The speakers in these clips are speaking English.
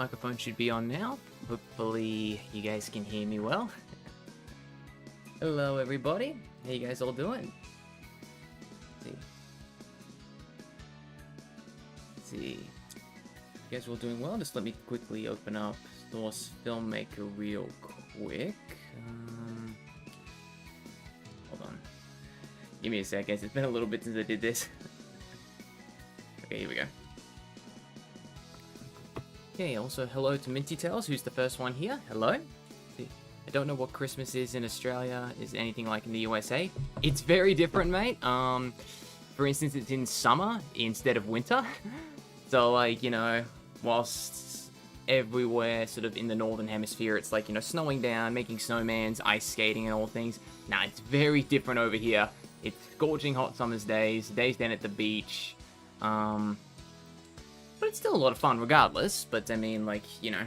Microphone should be on now. Hopefully you guys can hear me well. Hello everybody, how you guys all doing? Let's see. You guys all doing well? Just let me quickly open up Source Filmmaker real quick. Hold on. Give me a sec, guys. It's been a little bit since I did this. Okay, here we go. Okay, also hello to Minty Tails, who's the first one here. Hello. I don't know what Christmas is in Australia, is anything like in the USA. It's very different, mate. For instance, it's in summer instead of winter. So, like, you know, whilst everywhere sort of in the northern hemisphere, it's like, you know, snowing down, making snowmans, ice skating and all things. Nah, it's very different over here. It's scorching hot summer's days down at the beach. But it's still a lot of fun regardless, but I mean, like, you know,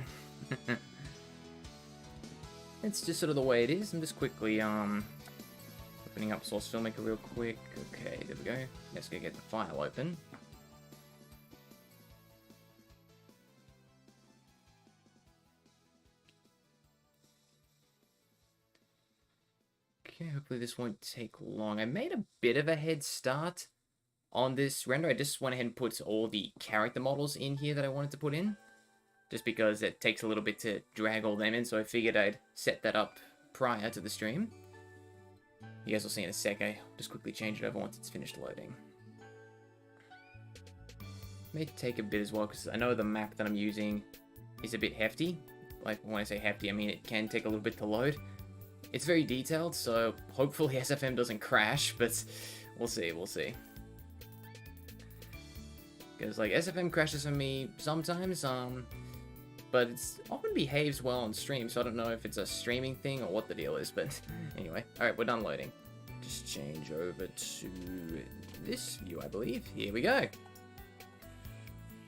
it's just sort of the way it is. I'm just quickly, opening up Source Filmmaker real quick. Okay, there we go. Let's go get the file open. Okay, hopefully this won't take long. I made a bit of a head start on this render. I just went ahead and put all the character models in here that I wanted to put in, just because it takes a little bit to drag all them in, so I figured I'd set that up prior to the stream. You guys will see in a sec. I just quickly change it over once it's finished loading. May take a bit as well, because I know the map that I'm using is a bit hefty. Like, when I say hefty, I mean it can take a little bit to load. It's very detailed, so hopefully SFM doesn't crash, but we'll see, we'll see. Because, like, SFM crashes for me sometimes, but it often behaves well on stream, so I don't know if it's a streaming thing or what the deal is, but anyway. Alright, we're done loading. Just change over to this view, I believe. Here we go.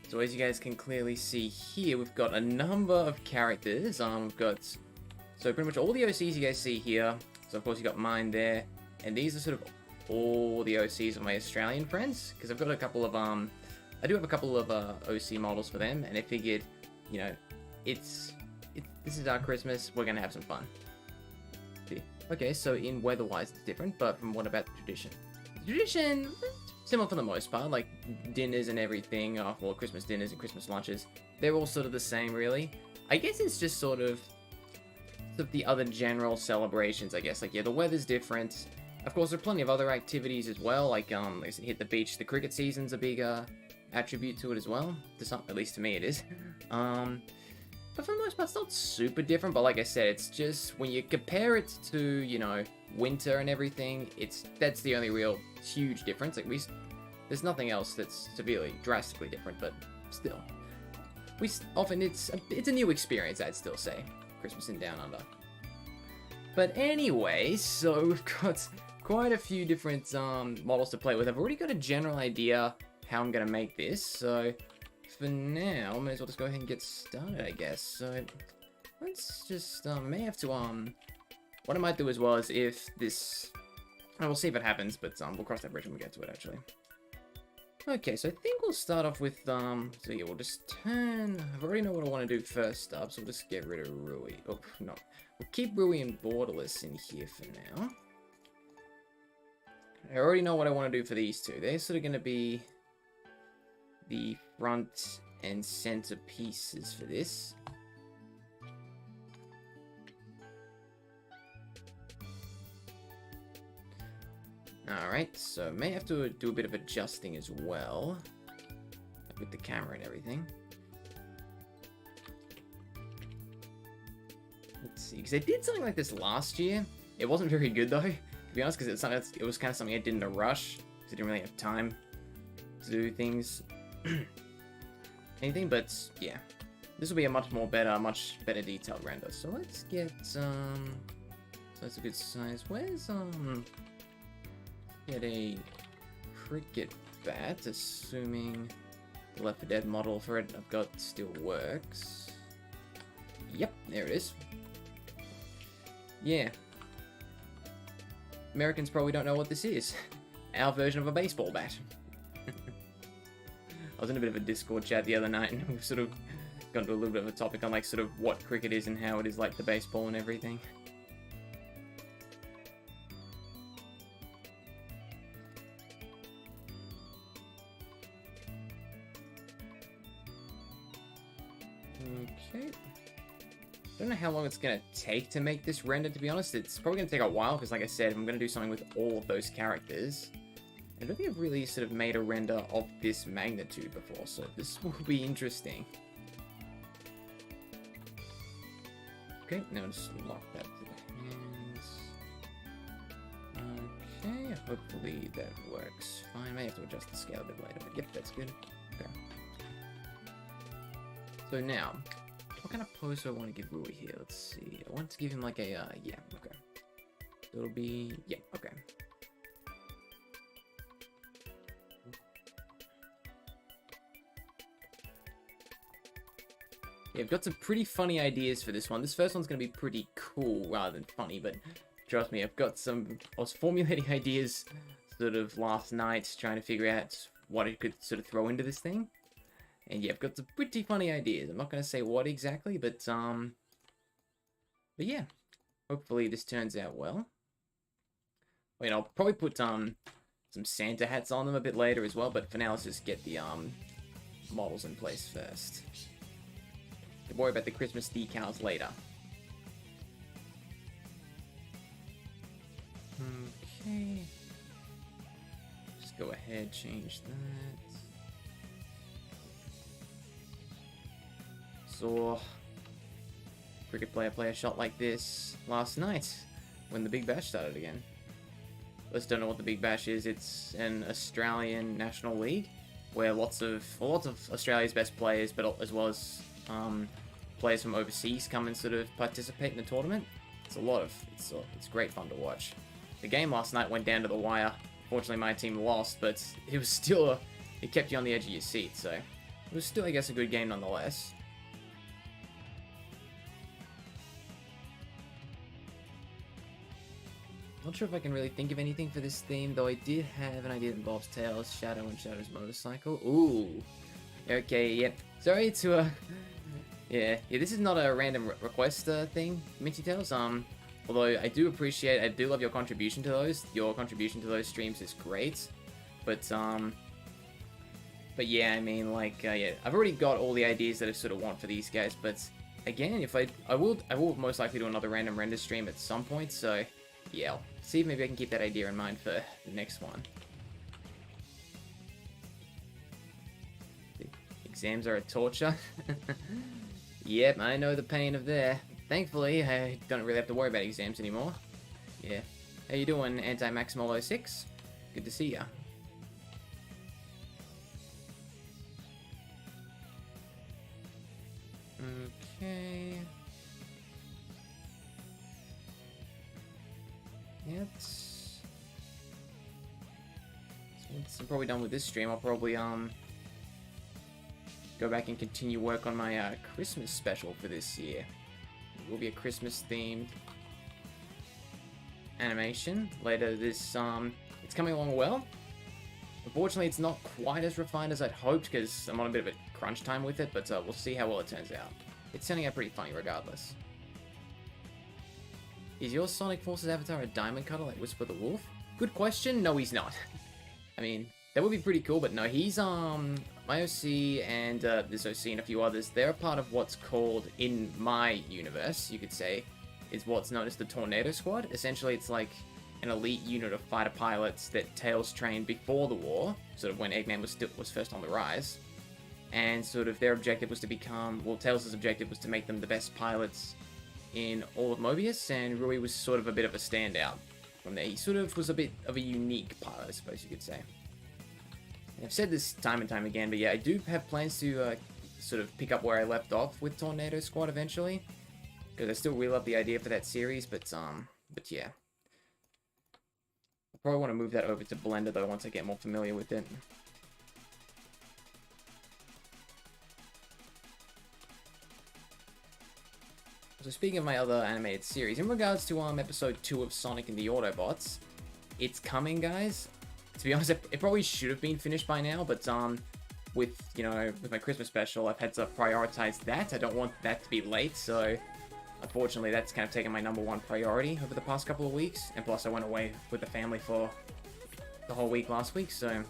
So as you guys can clearly see here, we've got a number of characters. We've got, so pretty much all the OCs you guys see here. So of course you got mine there, and these are sort of all the OCs of my Australian friends, because I've got a couple of, I do have a couple of OC models for them, and I figured, you know, this is our Christmas, we're gonna have some fun. Okay, so in weather-wise it's different, but from what about the tradition? The tradition, similar for the most part, like dinners and everything, well, Christmas dinners and Christmas lunches, they're all sort of the same, really. I guess it's just sort of the other general celebrations, I guess. Like, yeah, the weather's different. Of course, there are plenty of other activities as well, like I said, hit the beach, the cricket season's a big, attribute to it as well. To some, at least to me it is. But for the most part, it's not super different. But like I said, it's just when you compare it to, you know, winter and everything, that's the only real huge difference. Like there's nothing else that's severely, drastically different. But still, often it's a new experience. I'd still say Christmas in Down Under. But anyway, so we've got quite a few different models to play with. I've already got a general idea how I'm gonna make this, so for now, I may as well just go ahead and get started, I guess. So let's just may have to what I might do as well is if this, we'll see if it happens, but we'll cross that bridge when we get to it actually. Okay, so I think we'll start off with so yeah, we'll just turn. I already know what I want to do first up, so we'll just get rid of Rui. Oh no, we'll keep Rui and Borderless in here for now. I already know what I want to do for these two. They're sort of going to be the front and center pieces for this. Alright, so may have to do a bit of adjusting as well with the camera and everything. Let's see, because I did something like this last year. It wasn't very good though, to be honest, because it was kind of something I did in a rush, because I didn't really have time to do things. Anything, but yeah, this will be a much better detailed render. So let's get so that's a good size. Where's get a cricket bat, assuming the Left 4 Dead model for it I've got still works. Yep, there it is. Yeah, Americans probably don't know what this is. Our version of a baseball bat. I was in a bit of a Discord chat the other night, and we were sort of gone to a little bit of a topic on like sort of what cricket is and how it is like the baseball and everything. Okay. Don't know how long it's gonna take to make this render, to be honest. It's probably gonna take a while, because like I said, I'm gonna do something with all of those characters. I don't think I've really sort of made a render of this magnitude before, so this will be interesting. Okay, now just lock that to the hands. Okay, hopefully that works fine. May have to adjust the scale a bit later, but yep, that's good. Okay. So now, what kind of pose do I want to give Rui here? Let's see. I want to give him like a, yeah, okay. So it'll be, yeah, okay. Yeah, I've got some pretty funny ideas for this one. This first one's going to be pretty cool rather than funny, but trust me, I've got some... I was formulating ideas sort of last night, trying to figure out what I could sort of throw into this thing. And yeah, I've got some pretty funny ideas. I'm not going to say what exactly, but yeah. Hopefully this turns out well. Wait, I'll probably put some Santa hats on them a bit later as well, but for now let's just get the models in place first. Don't worry about the Christmas decals later. Okay. Just go ahead, change that. Saw cricket player play a shot like this last night when the Big Bash started again. Those don't know what the Big Bash is. It's an Australian national league where lots of Australia's best players, but as well as players from overseas come and sort of participate in the tournament. It's great fun to watch. The game last night went down to the wire. Fortunately, my team lost, but it was still it kept you on the edge of your seat. So it was still, I guess, a good game nonetheless. Not sure if I can really think of anything for this theme, though I did have an idea that involves Tails, Shadow, and Shadow's motorcycle. Ooh. Okay, yep. Sorry to, yeah, this is not a random request thing, Minty Tails. Although I do love your contribution to those. Your contribution to those streams is great. But yeah, I mean, like, yeah, I've already got all the ideas that I sort of want for these guys, but again, if I will most likely do another random render stream at some point, so yeah, I'll see if maybe I can keep that idea in mind for the next one. Exams are a torture. Yep, I know the pain of there. Thankfully, I don't really have to worry about exams anymore. Yeah. How you doing, Anti-Maximal06? Good to see ya. Okay. Yep. So once I'm probably done with this stream, I'll probably go back and continue work on my Christmas special for this year. It will be a Christmas themed animation later this it's coming along well. Unfortunately, it's not quite as refined as I'd hoped because I'm on a bit of a crunch time with it, but we'll see how well it turns out. It's turning out pretty funny regardless. Is your Sonic Forces avatar a diamond cutter like Whisper the Wolf? Good question. No, he's not. I mean, that would be pretty cool, but no, he's my OC and this OC and a few others, they're a part of what's called, in my universe, you could say, is what's known as the Tornado Squad. Essentially, it's like an elite unit of fighter pilots that Tails trained before the war, sort of when Eggman was first on the rise. And sort of their objective was to become, well, Tails' objective was to make them the best pilots in all of Mobius, and Rui was sort of a bit of a standout from there. He sort of was a bit of a unique pilot, I suppose you could say. And I've said this time and time again, but yeah, I do have plans to sort of pick up where I left off with Tornado Squad eventually, because I still really love the idea for that series, but yeah. I probably want to move that over to Blender though once I get more familiar with it. So speaking of my other animated series, in regards to episode 2 of Sonic and the Autobots, it's coming, guys. To be honest, it probably should have been finished by now, but with, you know, with my Christmas special, I've had to prioritize that. I don't want that to be late, so unfortunately that's kind of taken my #1 priority over the past couple of weeks. And plus I went away with the family for the whole week last week, so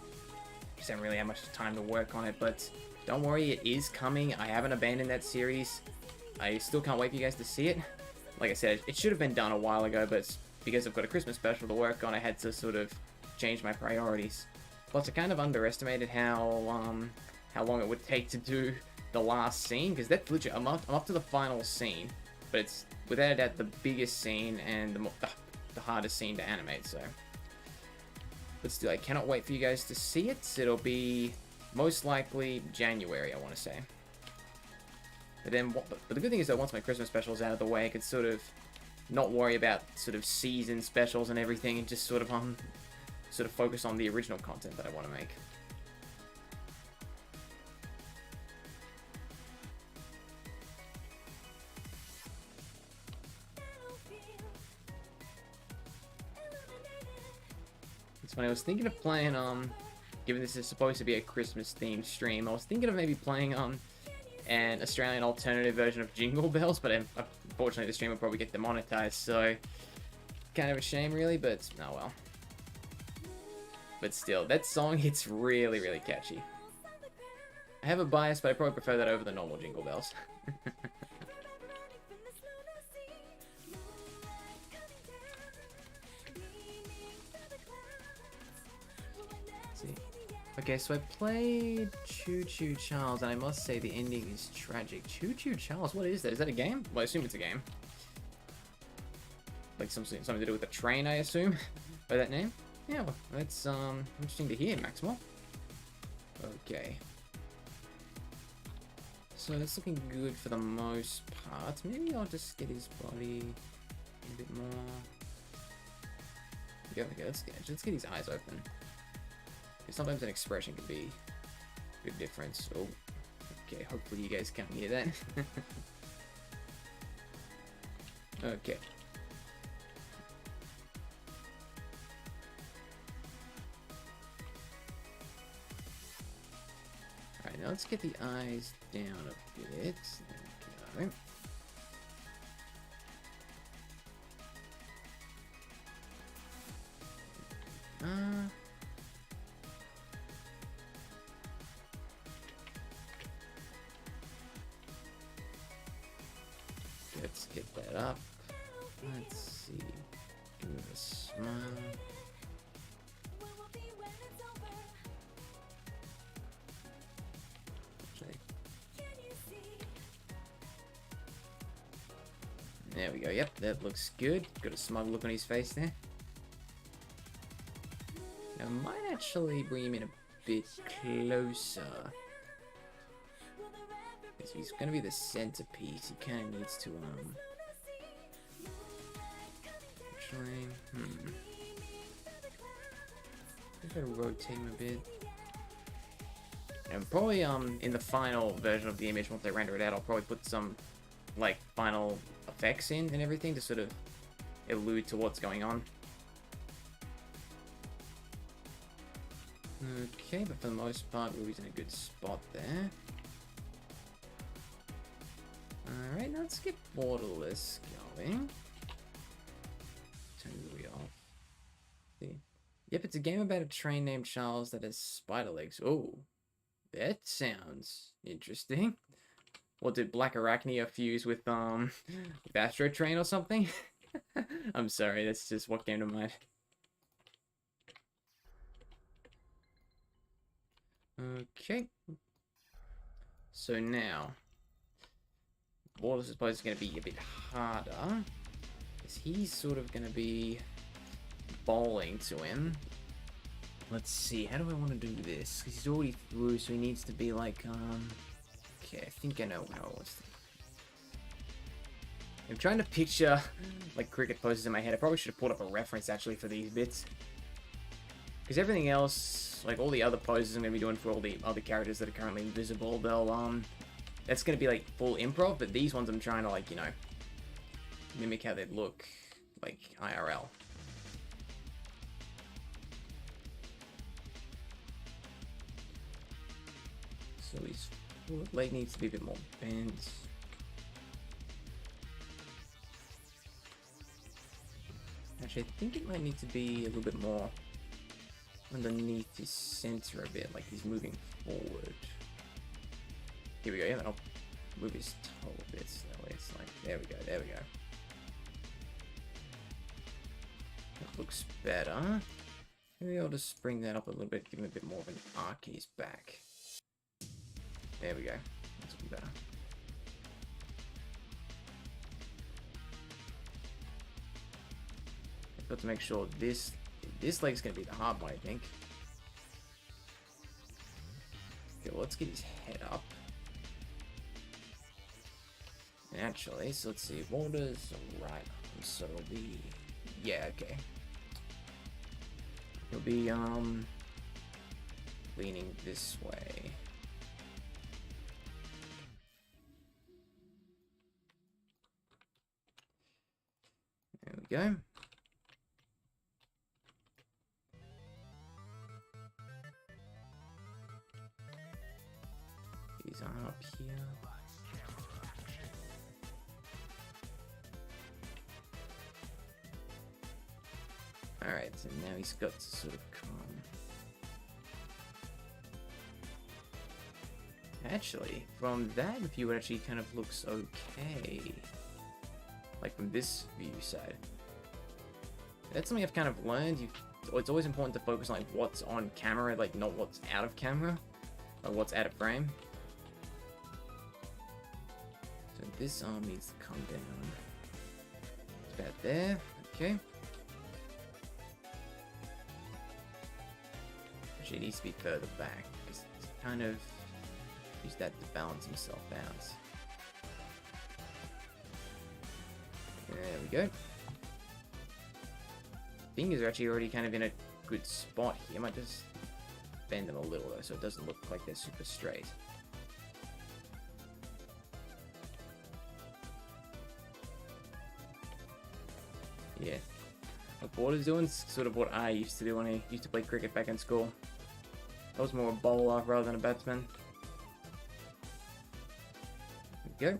just haven't really had much time to work on it. But don't worry, it is coming. I haven't abandoned that series. I still can't wait for you guys to see it. Like I said, it should have been done a while ago, but because I've got a Christmas special to work on, I had to sort of change my priorities. Plus, I kind of underestimated how long it would take to do the last scene, because that's legit. I'm up to the final scene, but it's without a doubt the biggest scene and the hardest scene to animate. So, but still, I cannot wait for you guys to see it. It'll be most likely January, I want to say. But then, but the good thing is that once my Christmas special is out of the way, I could sort of not worry about sort of season specials and everything, and just sort of focus on the original content that I want to make. It's funny, I was thinking of playing, given this is supposed to be a Christmas themed stream, I was thinking of maybe playing, an Australian alternative version of Jingle Bells, but unfortunately the stream will probably get demonetized, so kind of a shame really, but oh well. But still, that song, it's really, really catchy. I have a bias, but I probably prefer that over the normal Jingle Bells. See. Okay, so I played Choo Choo Charles, and I must say the ending is tragic. Choo Choo Charles, what is that? Is that a game? Well, I assume it's a game. Like something to do with a train, I assume, by that name. Yeah, well, that's interesting to hear, Maximal. Okay. So that's looking good for the most part. Maybe I'll just get his body a bit more. Yeah, okay, let's get his eyes open. Sometimes an expression can be a good difference. Oh, okay, hopefully you guys can't hear that. Okay. Alright, now let's get the eyes down a bit. There we go. Let's get that up. Let's see. Give it a smile. There we go. Yep, that looks good. Got a smug look on his face there. Now, I might actually bring him in a bit closer. Because he's going to be the centerpiece. He kind of needs to, actually, I'm going to rotate him a bit. And probably, in the final version of the image, once I render it out, I'll probably put some, like, final effects in and everything to sort of allude to what's going on. Okay, but for the most part, Ruby's in a good spot there. Alright, now let's get Borderless going. Turn Ruby off. See? Yep, it's a game about a train named Charles that has spider legs. Oh, that sounds interesting. What, did Black Arachnia fuse with Astro Train or something? I'm sorry, that's just what came to mind. Okay. So now, Wallace is supposed to be a bit harder. Because he's sort of going to be bowling to him. Let's see, how do I want to do this? Because he's already through, so he needs to be like, okay, I think I know how it was. I'm trying to picture, like, cricket poses in my head. I probably should have pulled up a reference, actually, for these bits. Because everything else, like, all the other poses I'm going to be doing for all the other characters that are currently invisible, they'll, that's going to be, like, full improv, but these ones I'm trying to, like, you know, mimic how they'd look, like, IRL. So his leg needs to be a bit more bent. Actually, I think it might need to be a little bit more underneath his center a bit, like he's moving forward. Here we go, yeah, then I'll move his toe a bit, so that way it's like, there we go, there we go. That looks better. Maybe I'll just bring that up a little bit, give him a bit more of an arc in his back. There we go, that's looking better. I've got to make sure this leg's going to be the hard one, I think. Okay, well, let's get his head up. And actually, so let's see, Walter's right arm, so it'll be, yeah, okay. He'll be, leaning this way. There we go. His arm up here. Alright, so now he's got to sort of come. Actually, from that view, it actually kind of looks okay. Like from this view side. That's something I've kind of learned. It's always important to focus on like what's on camera, like not what's out of camera, or what's out of frame. So this arm needs to come down. It's about there. Okay. Actually, it needs to be further back because it's kind of use that to balance himself out. There we go. Fingers are actually already kind of in a good spot here. I might just bend them a little though, so it doesn't look like they're super straight. Yeah. What Border's doing is sort of what I used to do when I used to play cricket back in school. I was more a bowler rather than a batsman. There we go.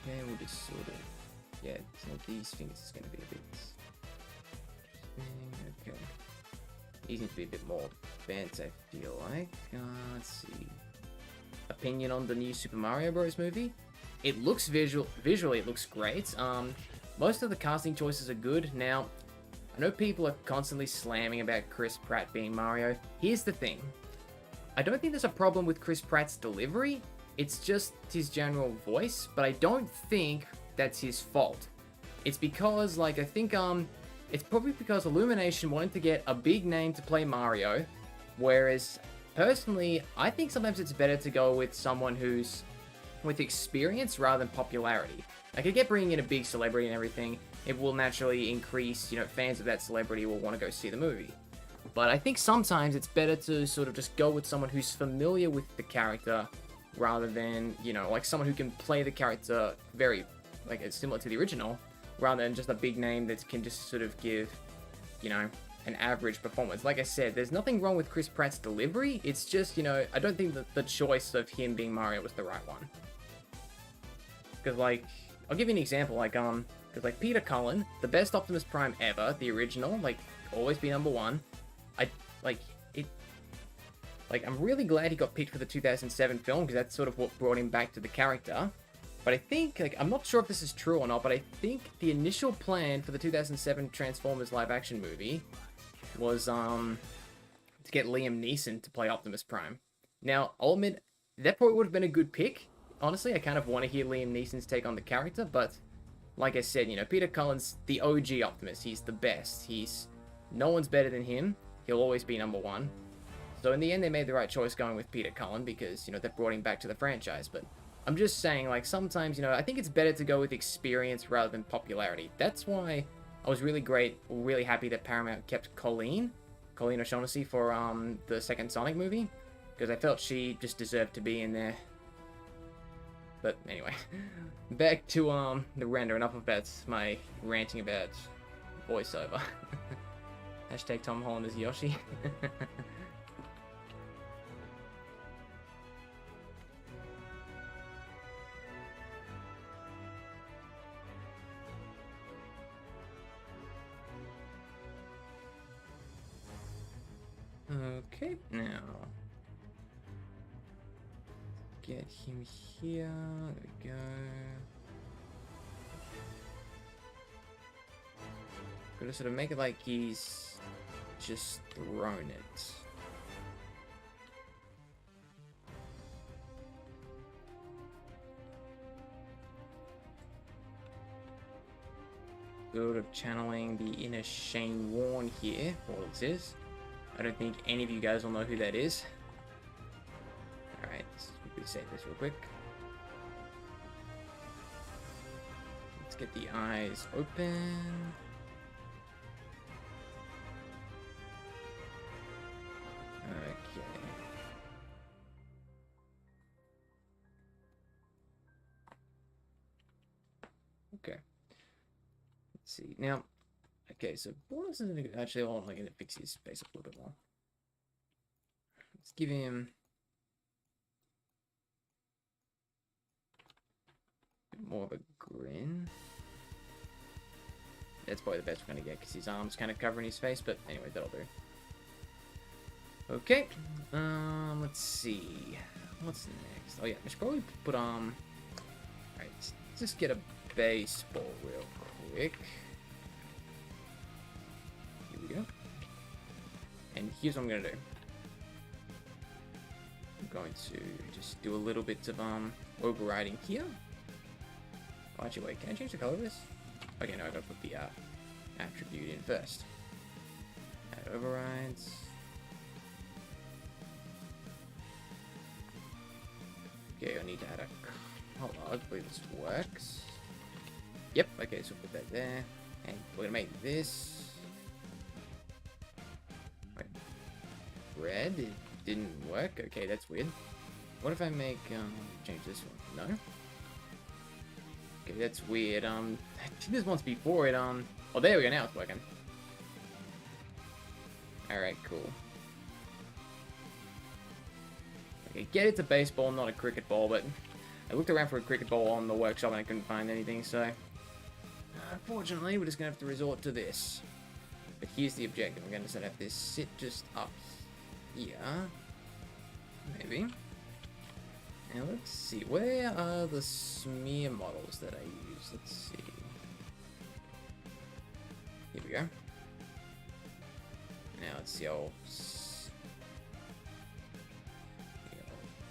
Okay, we'll just sort of, yeah, some of these things is going to be a bit interesting. Okay. These need to be a bit more bent, I feel like. Let's see. Opinion on the new Super Mario Bros. Movie? It looks visually, it looks great. Most of the casting choices are good. Now, I know people are constantly slamming about Chris Pratt being Mario. Here's the thing. I don't think there's a problem with Chris Pratt's delivery. It's just his general voice, but I don't think that's his fault. It's because, like, I think, it's probably because Illumination wanted to get a big name to play Mario, whereas, personally, I think sometimes it's better to go with someone who's with experience rather than popularity. Like, I get bringing in a big celebrity and everything, it will naturally increase, you know, fans of that celebrity will want to go see the movie. But I think sometimes it's better to sort of just go with someone who's familiar with the character rather than, you know, like someone who can play the character very, like, it's similar to the original, rather than just a big name that can just sort of give, you know, an average performance. Like I said, there's nothing wrong with Chris Pratt's delivery, it's just, you know, I don't think that the choice of him being Mario was the right one. Because, like, I'll give you an example, like, because, like, Peter Cullen, the best Optimus Prime ever, the original, like, always be #1, I'm really glad he got picked for the 2007 film, because that's sort of what brought him back to the character. But I think, like, I'm not sure if this is true or not, but I think the initial plan for the 2007 Transformers live-action movie was, to get Liam Neeson to play Optimus Prime. Now, I'll admit, that probably would have been a good pick. Honestly, I kind of want to hear Liam Neeson's take on the character, but, like I said, you know, Peter Cullen's the OG Optimus. He's the best. No one's better than him. He'll always be #1. So in the end, they made the right choice going with Peter Cullen because, you know, they brought him back to the franchise. But I'm just saying, like, sometimes, you know, I think it's better to go with experience rather than popularity. That's why I was really happy that Paramount kept Colleen O'Shaughnessy for the second Sonic movie, because I felt she just deserved to be in there. But anyway, back to the render. Enough about my ranting about voiceover. Hashtag Tom Holland as Yoshi. Okay, now get him here. There we go. Gotta sort of make it like he's just thrown it. Sort of channeling the inner Shane Warne here, all it is. I don't think any of you guys will know who that is. Alright, let's quickly save this real quick. Let's get the eyes open. Okay. Okay. Let's see. Now, okay, so bonus is actually all I'm going to fix his face up a little bit more. Let's give him a bit more of a grin. That's probably the best we're going to get because his arm's kind of covering his face, but anyway, that'll do. Okay, let's see. What's next? Oh yeah, I should probably put alright, let's just get a baseball real quick. Here we go. And here's what I'm gonna do. I'm going to just do a little bit of overriding here. Oh, actually wait, can I change the color of this? Okay, no, I gotta put the attribute in first. Add overrides. Okay, I need to add a color. Hopefully this works. Yep, okay, so put that there. And we're gonna make this wait, red. It didn't work. Okay, that's weird. What if I make change this one? No? Okay, that's weird. I did this once before it oh there we go, now it's working. Alright, cool. Okay, get it's a baseball, not a cricket ball, but I looked around for a cricket ball on the workshop and I couldn't find anything, so unfortunately we're just gonna have to resort to this. But here's the objective. I'm gonna just have this sit just up here. Maybe. Now let's see, where are the smear models that I use? Let's see. Here we go. Now let's see, I'll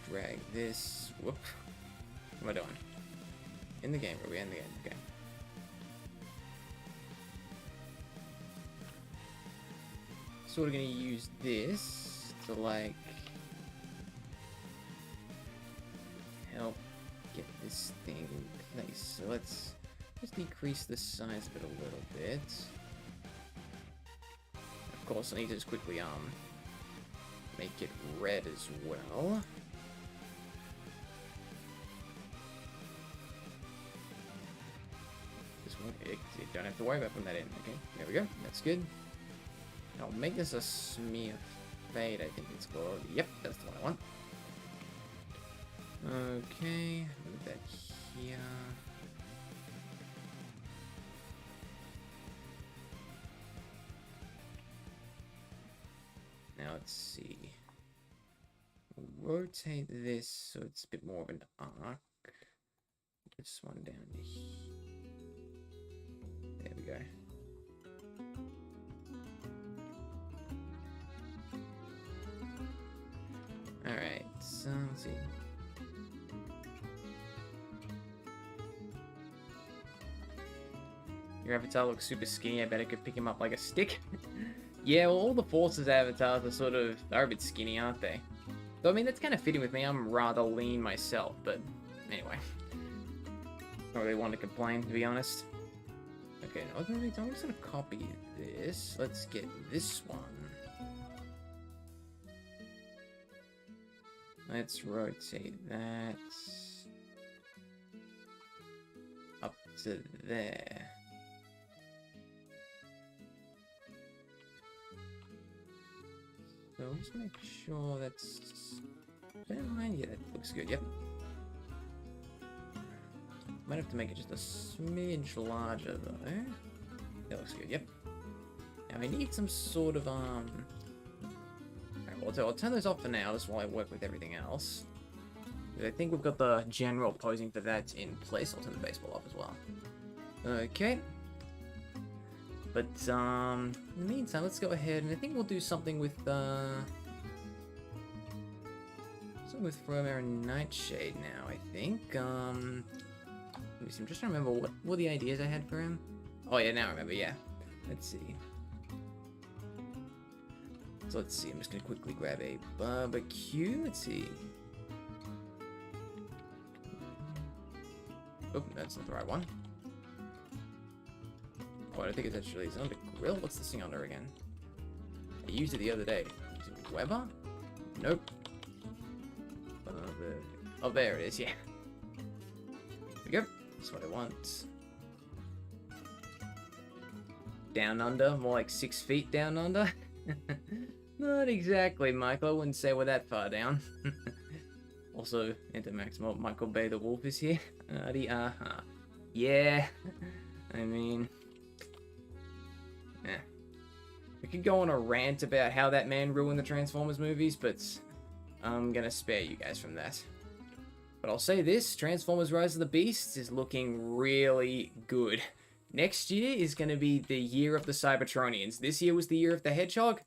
drag this. Whoop. What am I doing? In the game, are we in the game? Okay. Sort of gonna use this to like help get this thing in place. So let's just decrease the size of it a little bit. Of course, I need to just quickly make it red as well. You don't have to worry about putting that in. Okay, there we go. That's good. I'll make this a smear fade, I think it's called. Yep, that's the one I want. Okay, move that here. Now let's see. Rotate this so it's a bit more of an arc. This one down here. There we go. Alright, so let's see. Your avatar looks super skinny. I bet I could pick him up like a stick. Yeah, well, all the Forces avatars are a bit skinny, aren't they? So, I mean, that's kind of fitting with me. I'm rather lean myself, but anyway. Don't really want to complain, to be honest. Okay, now I'm just gonna copy this. Let's get this one. Let's rotate that up to there. Just make sure that's... Yeah, that looks good, yep. Might have to make it just a smidge larger, though. That looks good, yep. Now, I need some sort of, Alright, well, I'll turn those off for now, just while I work with everything else. I think we've got the general posing for that in place. I'll turn the baseball off as well. Okay. But, in the meantime, let's go ahead, and I think we'll do something with, something with Firmware and Nightshade now, I think. Let me see, I'm just trying to remember what were the ideas I had for him. Oh, yeah, now I remember, yeah. Let's see. So let's see, I'm just gonna quickly grab a barbecue. Let's see. Oh, that's not the right one. Oh, I think it's actually, is it on the grill? What's this thing under again? I used it the other day. Is it Weber? Nope. Oh, there it is, yeah. There we go. That's what I want. Down under, more like 6 feet down under. Not exactly, Michael. I wouldn't say we're that far down. Also, Enter Maximo, Michael Bay the Wolf is here. Yeah. I mean... Yeah. We could go on a rant about how that man ruined the Transformers movies, but I'm gonna spare you guys from that. But I'll say this, Transformers Rise of the Beasts is looking really good. Next year is going to be the year of the Cybertronians. This year was the year of the Hedgehog.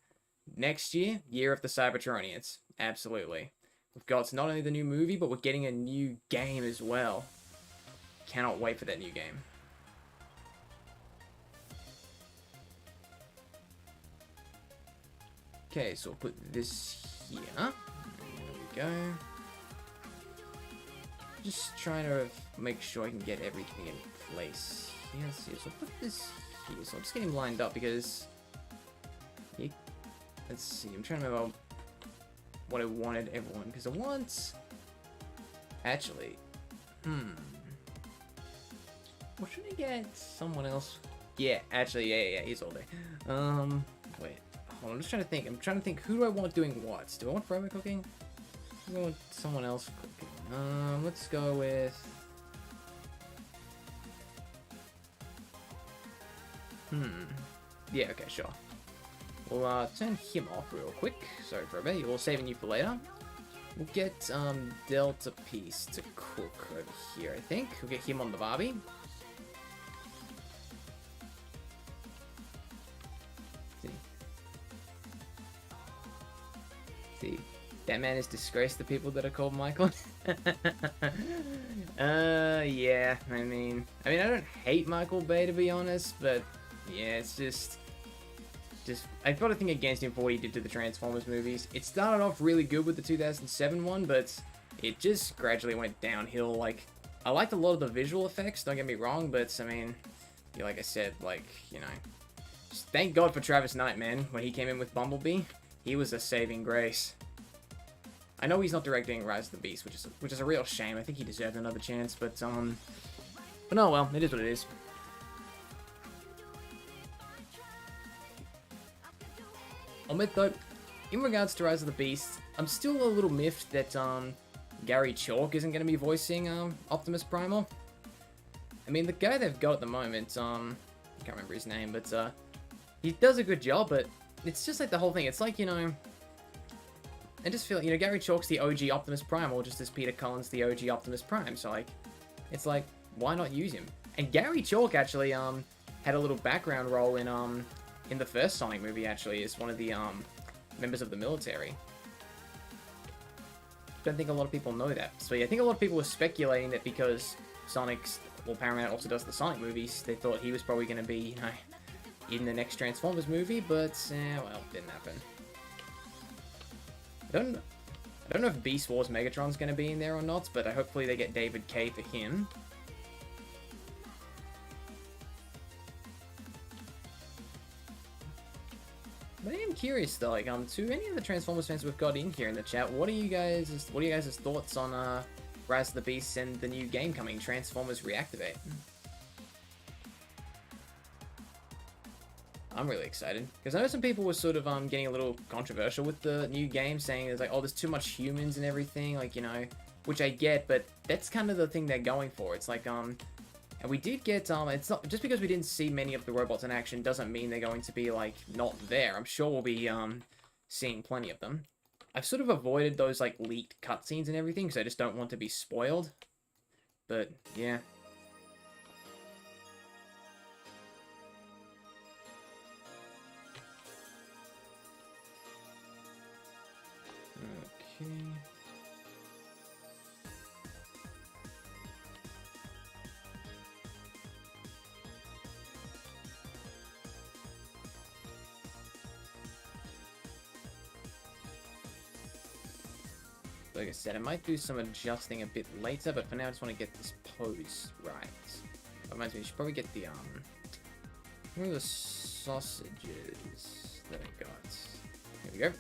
Next year, year of the Cybertronians. Absolutely. We've got not only the new movie, but we're getting a new game as well. Cannot wait for that new game. Okay, so we'll put this here. There we go. Just trying to make sure I can get everything in place. Yes, so I'll put this here. So I'll just get him lined up because... Let's see, I'm trying to remember what I wanted everyone. Because I want... Actually... Well, should I get someone else? Yeah, actually, yeah, he's all there. Wait. Hold on, I'm just trying to think. I'm trying to think, who do I want doing what? Do I want Forever cooking? Do I want someone else cooking? Let's go with... Yeah, okay, sure. We'll, turn him off real quick. Sorry, Forever. We'll saving you for later. We'll get, Delta Piece to cook over here, I think. We'll get him on the Barbie. See, that man has disgraced the people that are called Michael. Yeah, I mean, I don't hate Michael Bay, to be honest, but yeah, it's just I've got a thing against him for what he did to the Transformers movies. It started off really good with the 2007 one, but it just gradually went downhill. Like, I liked a lot of the visual effects, don't get me wrong, but I mean, yeah, like I said, like, you know, just thank God for Travis Knight, man. When he came in with Bumblebee, he was a saving grace. I know he's not directing Rise of the Beast, which is a real shame. I think he deserved another chance, but no, well, it is what it is. I'll admit though, in regards to Rise of the Beast, I'm still a little miffed that Gary Chalk isn't going to be voicing Optimus Primal. I mean, the guy they've got at the moment, I can't remember his name, but he does a good job, but it's just like the whole thing. It's like, you know, I just feel, you know, Gary Chalk's the OG Optimus Primal, just as Peter Cullen's the OG Optimus Prime, so like, it's like, why not use him? And Gary Chalk actually had a little background role in the first Sonic movie, actually, as one of the members of the military. Don't think a lot of people know that. So yeah, I think a lot of people were speculating that because Paramount also does the Sonic movies, they thought he was probably going to be, you know, in the next Transformers movie, but, well, didn't happen. I don't know if Beast Wars Megatron's going to be in there or not, but hopefully they get David Kaye for him. But I am curious though, like, to any of the Transformers fans we've got in here in the chat, what are you guys' thoughts on Rise of the Beasts and the new game coming, Transformers Reactivate? I'm really excited because I know some people were sort of getting a little controversial with the new game, saying there's like, oh, there's too much humans and everything, like, you know, which I get, but that's kind of the thing they're going for. It's like and we did get it's not just because we didn't see many of the robots in action doesn't mean they're going to be like not there. I'm sure we'll be seeing plenty of them. I've sort of avoided those like leaked cutscenes and everything because I just don't want to be spoiled. But yeah. Okay. Like I said, I might do some adjusting a bit later, but for now I just want to get this pose right. That reminds me, I should probably get the one of the sausages that I got. Here we go.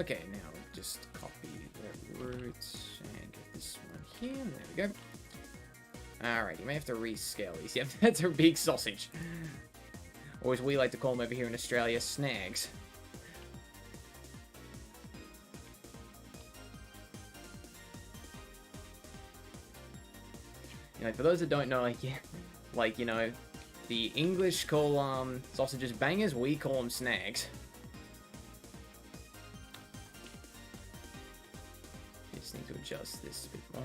Okay, now just copy the roots and get this one here. There we go. Alright, you may have to rescale these. Yep, that's a big sausage. Or as we like to call them over here in Australia, snags. You know, for those that don't know, like, yeah, like, you know, the English call sausages bangers, we call them snags. Just need to adjust this a bit more.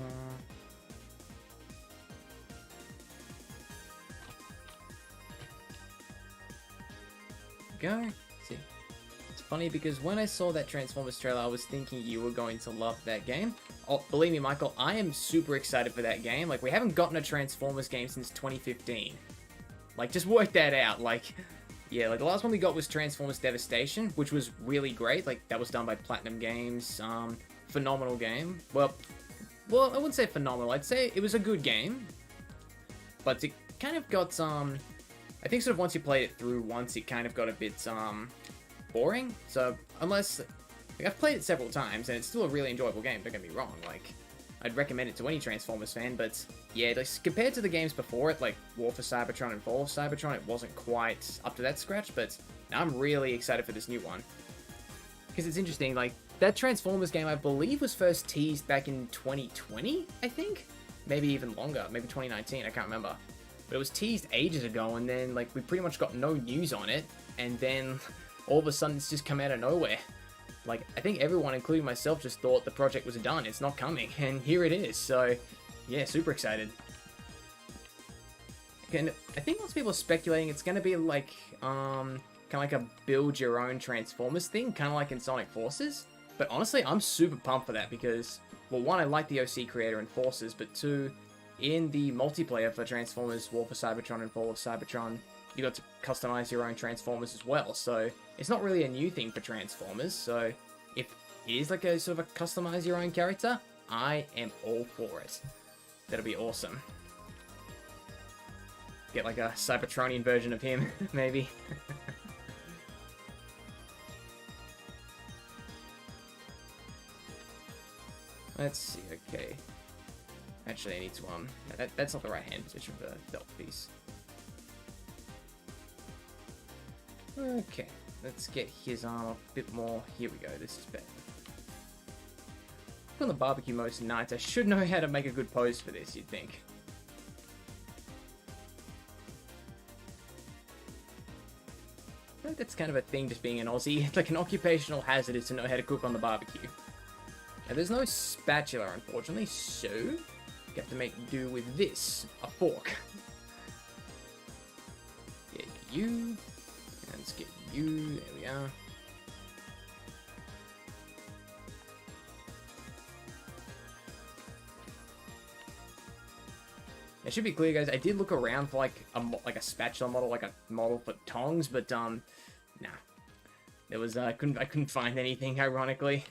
Go. See, it's funny because when I saw that Transformers trailer, I was thinking you were going to love that game. Oh, believe me, Michael, I am super excited for that game. Like, we haven't gotten a Transformers game since 2015. Like, just work that out. Like, yeah, like the last one we got was Transformers Devastation, which was really great. Like, that was done by Platinum Games. Phenomenal game. Well, I wouldn't say phenomenal. I'd say it was a good game, but it kind of got I think sort of once you played it through once, it kind of got a bit boring. So unless like, I've played it several times and it's still a really enjoyable game. Don't get me wrong. Like, I'd recommend it to any Transformers fan, but yeah, like, compared to the games before it, like War for Cybertron and Fall of Cybertron, it wasn't quite up to that scratch. But I'm really excited for this new one because it's interesting. Like, that Transformers game, I believe, was first teased back in 2020, I think? Maybe even longer, maybe 2019, I can't remember. But it was teased ages ago, and then, like, we pretty much got no news on it, and then all of a sudden it's just come out of nowhere. Like, I think everyone, including myself, just thought the project was done, it's not coming, and here it is, so, yeah, super excited. And I think lots of people are speculating it's gonna be, like, kind of like a build-your-own Transformers thing, kind of like in Sonic Forces. But honestly, I'm super pumped for that because, well, one, I like the OC creator and Forces, but two, in the multiplayer for Transformers, War for Cybertron and Fall of Cybertron, you got to customize your own Transformers as well. So it's not really a new thing for Transformers. So if it is like a sort of a customize your own character, I am all for it. That'll be awesome. Get like a Cybertronian version of him, maybe. Let's see, okay. Actually, I need to, no, that's not the right hand position for the belt piece. Okay, let's get his arm a bit more. Here we go, this is better. On the barbecue most nights, I should know how to make a good pose for this, you'd think. I feel like that's kind of a thing just being an Aussie. It's like an occupational hazard is to know how to cook on the barbecue. Now, there's no spatula, unfortunately, so you have to make do with this, a fork. Get you, and let's get you, there we are. It should be clear, guys, I did look around for like a spatula model, like a model for tongs, but nah. There was, I couldn't find anything, ironically.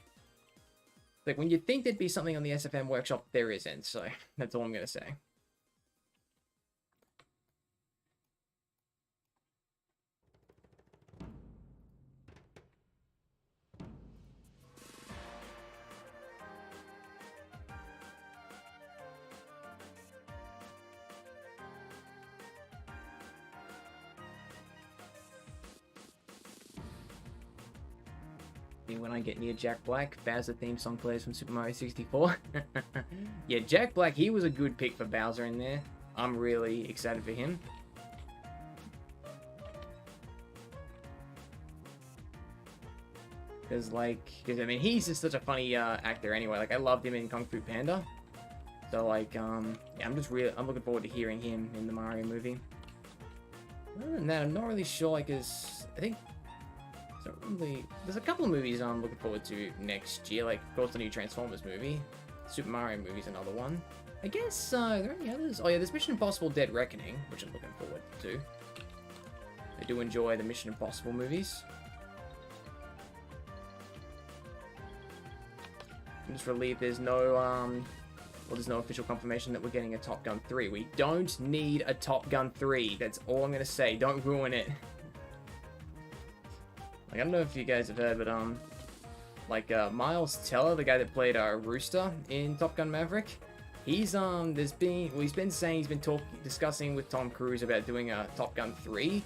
Like, when you'd think there'd be something on the SFM workshop, there isn't, so that's all I'm gonna say. me when I get near Jack Black. Bowser theme song plays from Super Mario 64. Yeah, Jack Black, he was a good pick for Bowser in there. I'm really excited for him. Because, I mean, he's just such a funny actor anyway. Like, I loved him in Kung Fu Panda. So, yeah, I'm looking forward to hearing him in the Mario movie. Other than that, I'm not really sure, there's a couple of movies I'm looking forward to next year. Like, of course, the new Transformers movie. Super Mario movie's another one. I guess, are there any others? Oh, yeah, there's Mission Impossible Dead Reckoning, which I'm looking forward to. I do enjoy the Mission Impossible movies. I'm just relieved there's no, there's no official confirmation that we're getting a Top Gun 3. We don't need a Top Gun 3. That's all I'm gonna say. Don't ruin it. I don't know if you guys have heard, but, Miles Teller, the guy that played Rooster in Top Gun Maverick, he's been saying he's been discussing with Tom Cruise about doing a Top Gun 3.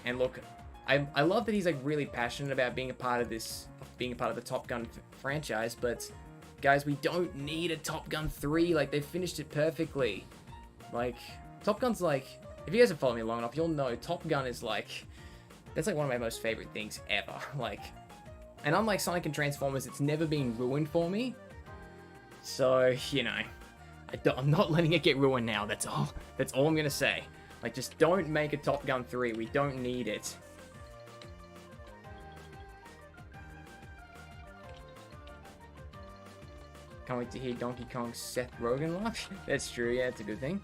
And look, I love that he's, really passionate about being a part of the Top Gun franchise, but guys, we don't need a Top Gun 3. They finished it perfectly. Top Gun's if you guys have followed me long enough, you'll know Top Gun is that's one of my most favorite things ever. And unlike Sonic and Transformers, it's never been ruined for me. So, I'm not letting it get ruined now. That's all I'm gonna say. Just don't make a Top Gun 3. We don't need it. Can't wait to hear Donkey Kong's Seth Rogen laugh. That's true, yeah, it's a good thing.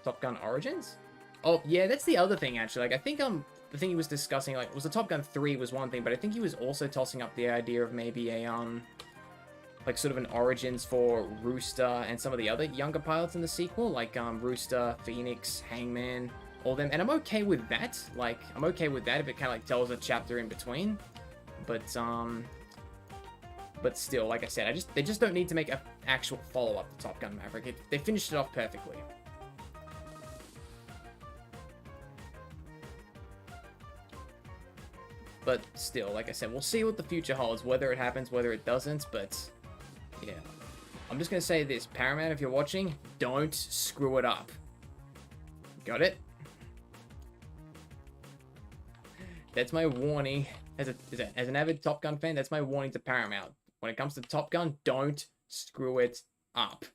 Top Gun Origins? Oh, yeah, that's the other thing, actually. I think, the thing he was discussing, was the Top Gun 3 was one thing, but I think he was also tossing up the idea of maybe a, sort of an Origins for Rooster and some of the other younger pilots in the sequel, Rooster, Phoenix, Hangman, all of them. And I'm okay with that. I'm okay with that if it kind of, tells a chapter in between. But still, like I said, they just don't need to make an actual follow-up to Top Gun Maverick. They finished it off perfectly. But still, like I said, we'll see what the future holds, whether it happens, whether it doesn't, but yeah. I'm just going to say this, Paramount, if you're watching, don't screw it up. Got it? That's my warning. As an avid Top Gun fan, that's my warning to Paramount. When it comes to Top Gun, don't screw it up.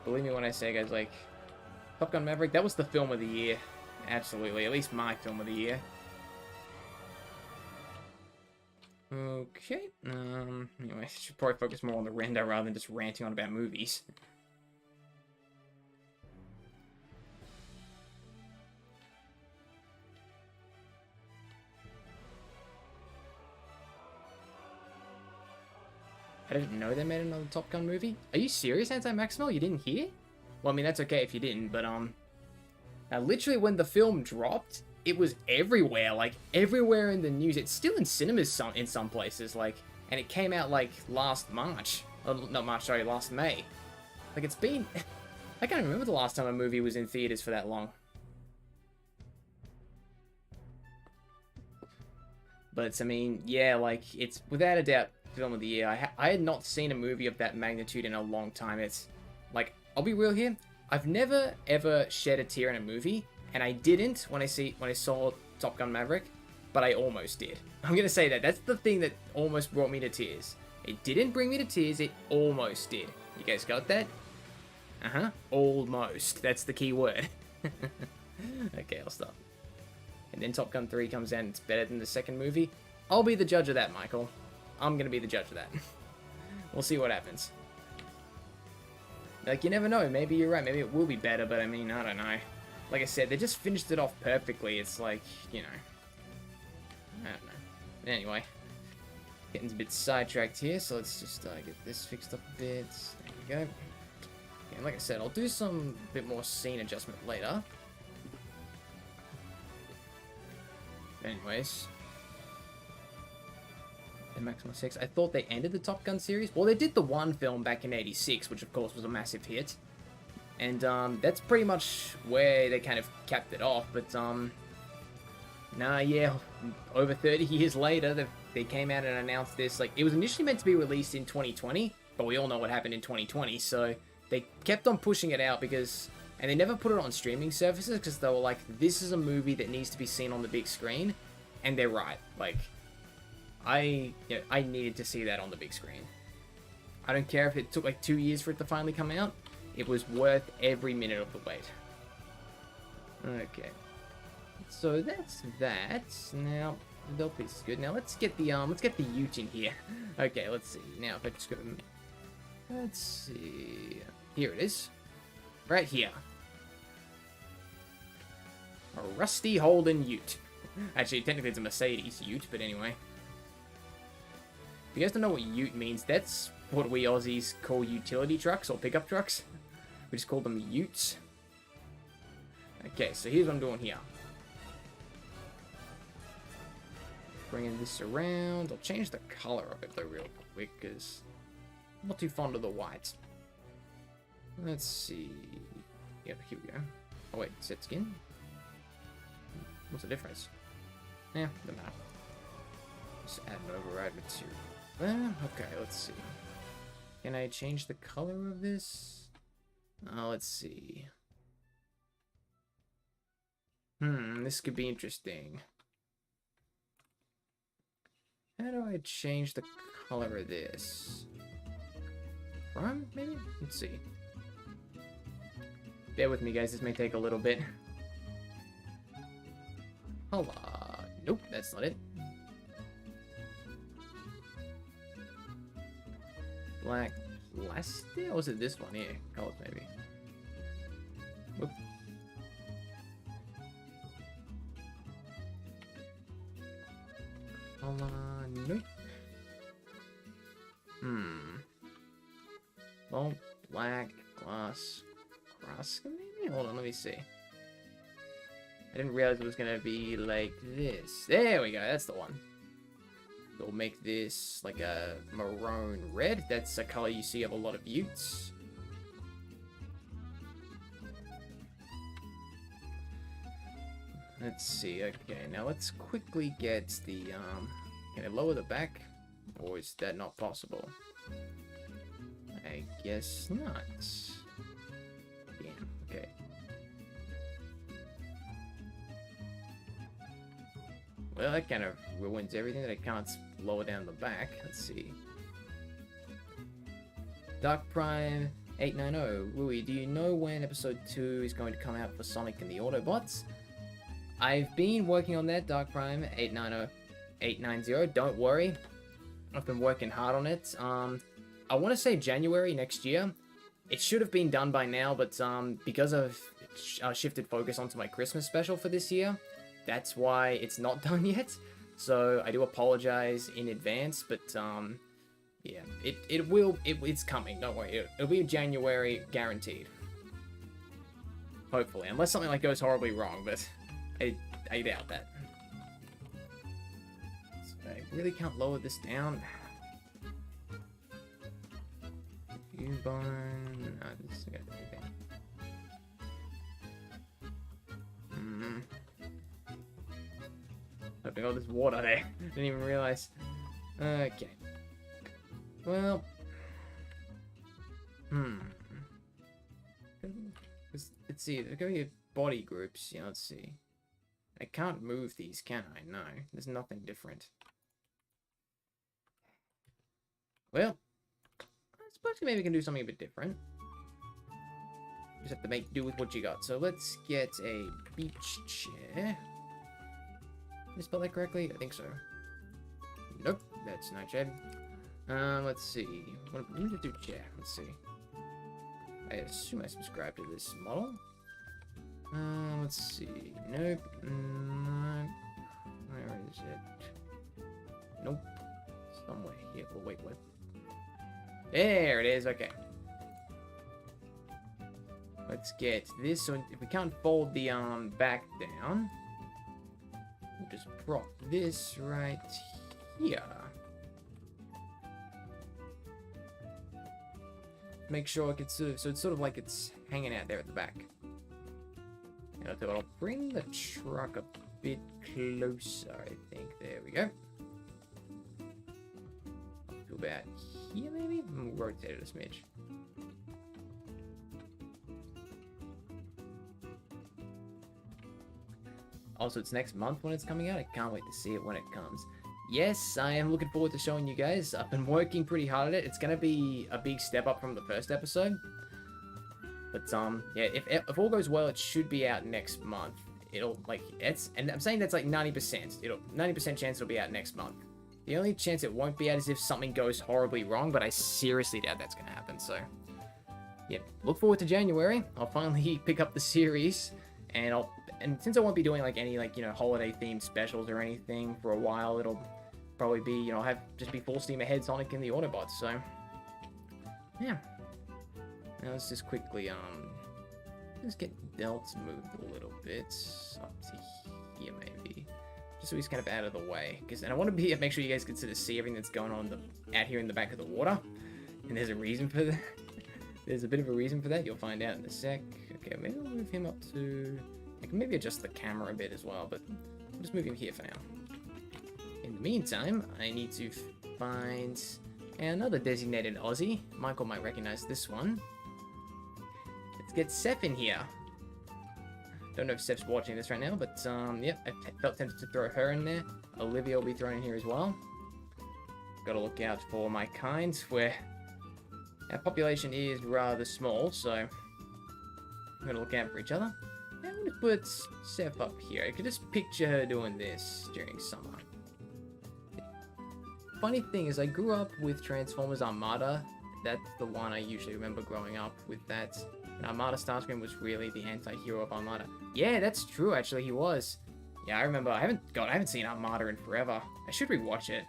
Believe me when I say, guys, Top Gun Maverick, that was the film of the year. Absolutely, at least my film of the year. Okay, anyway, I should probably focus more on the render rather than just ranting on about movies. I didn't know they made another Top Gun movie. Are you serious, Anti-Maximal? You didn't hear? Well, I mean, that's okay if you didn't, but, literally when the film dropped, it was everywhere, everywhere in the news. It's still in cinemas in some places, and it came out, last March. Not March, sorry, last May. It's been... I can't remember the last time a movie was in theaters for that long. But, I mean, yeah, it's without a doubt film of the year. I had not seen a movie of that magnitude in a long time. It's, I'll be real here. I've never, ever shed a tear in a movie, and I didn't when I saw Top Gun Maverick, but I almost did. I'm gonna say that. That's the thing that almost brought me to tears. It didn't bring me to tears, it almost did. You guys got that? Almost. That's the key word. Okay, I'll stop. And then Top Gun 3 comes out and it's better than the second movie. I'll be the judge of that, Michael. I'm gonna be the judge of that. We'll see what happens. You never know. Maybe you're right. Maybe it will be better, but I mean, I don't know. Like I said, they just finished it off perfectly. It's I don't know. Anyway, getting a bit sidetracked here, so let's just get this fixed up a bit. There we go. And like I said, I'll do some bit more scene adjustment later. Anyways. Maximum 6. I thought they ended the Top Gun series. Well, they did the one film back in '86, which of course was a massive hit. And that's pretty much where they kind of capped it off. But Nah, yeah, over 30 years later, they came out and announced this. Like, it was initially meant to be released in 2020, but we all know what happened in 2020, so they kept on pushing it out because... And they never put it on streaming services because they were like, this is a movie that needs to be seen on the big screen, and they're right. Like, I needed to see that on the big screen. I don't care if it took like 2 years for it to finally come out. It was worth every minute of the wait. Okay. So that's that. Now, the belt piece is good. Now let's get the ute in here. Okay, let's see. Now if I just go, let's see. Here it is. Right here. A rusty Holden ute. Actually, technically it's a Mercedes ute, but anyway. If you guys don't know what ute means, that's what we Aussies call utility trucks or pickup trucks. We just call them utes. Okay, so here's what I'm doing here. Bringing this around. I'll change the color of it though real quick, because I'm not too fond of the white. Let's see. Yep, here we go. Oh wait, set skin? What's the difference? Yeah, doesn't matter. Just add an override material. Okay, let's see. Can I change the color of this? Let's see. This could be interesting. How do I change the color of this? From, maybe? Let's see. Bear with me, guys. This may take a little bit. Holla. Nope, that's not it. Black plastic? Or was it this one here? Colors, maybe. Whoop. Nope. Well, black glass cross, maybe? Hold on, let me see. I didn't realize it was gonna be like this. There we go, that's the one. We'll make this like a maroon red. That's a color you see of a lot of utes. Let's see, okay, now let's quickly get the, can I lower the back? Or is that not possible? I guess not. Damn, okay. Well, that kind of ruins everything that I can't lower down the back. Let's see. Dark Prime 890. Louis, do you know when episode 2 is going to come out for Sonic and the Autobots? I've been working on that, Dark Prime 890. Don't worry. I've been working hard on it. I want to say January next year. It should have been done by now, but because I've shifted focus onto my Christmas special for this year, that's why it's not done yet. So I do apologize in advance, but yeah, it's coming. Don't worry, it'll be January guaranteed. Hopefully, unless something like goes horribly wrong, but I doubt that. So I really can't lower this down. Bone. No, this is good. Hoping all this water there. Didn't even realize. Okay. Well. Let's see. Go here. Body groups. Yeah, let's see. I can't move these, can I? No. There's nothing different. Well. I suppose maybe we can do something a bit different. Just have to make do with what you got. So let's get a beach chair. Did I spell that correctly? I think so. Nope, that's not chair. Let's see. What do we do chair? Let's see. I assume I subscribe to this model. Let's see. Nope. Where is it? Nope. Somewhere here. Oh, wait, what? There it is, okay. Let's get this. So if we can't fold the back down, we'll just prop this right here. Make sure it gets so it's sort of like it's hanging out there at the back. And I'll bring the truck up bit closer, I think. There we go. Up to about here, maybe? We'll rotate it a smidge. Also, it's next month when it's coming out. I can't wait to see it when it comes. Yes, I am looking forward to showing you guys. I've been working pretty hard at it. It's going to be a big step up from the first episode. But, yeah, if all goes well, it should be out next month. It'll, like, and I'm saying that's like 90%. 90% chance it'll be out next month. The only chance it won't be out is if something goes horribly wrong, but I seriously doubt that's going to happen, so. Yeah, look forward to January. I'll finally pick up the series, and since I won't be doing, like, any, like, you know, holiday-themed specials or anything for a while, it'll probably be, you know, just be full steam ahead Sonic and the Autobots, so. Yeah. Now let's just quickly, just get belts moved a little bit up to here, maybe. Just so he's kind of out of the way. And I want to make sure you guys can sort of see everything that's going on out here in the back of the water. And there's a reason for that. There's a bit of a reason for that. You'll find out in a sec. Okay, maybe I'll move him up to... I can maybe adjust the camera a bit as well, but I'll just move him here for now. In the meantime, I need to find another designated Aussie. Michael might recognize this one. Let's get Seth in here. Don't know if Seth's watching this right now, but yeah, I felt tempted to throw her in there. Olivia will be thrown in here as well. Got to look out for my kind, where our population is rather small, so I'm going to look out for each other. I'm going to put Seth up here. I could just picture her doing this during summer. Funny thing is, I grew up with Transformers Armada. That's the one I usually remember growing up with that. And Armada Starscream was really the anti-hero of Armada. Yeah, that's true, actually, he was. Yeah, I remember. I haven't seen Armada in forever. I should rewatch it.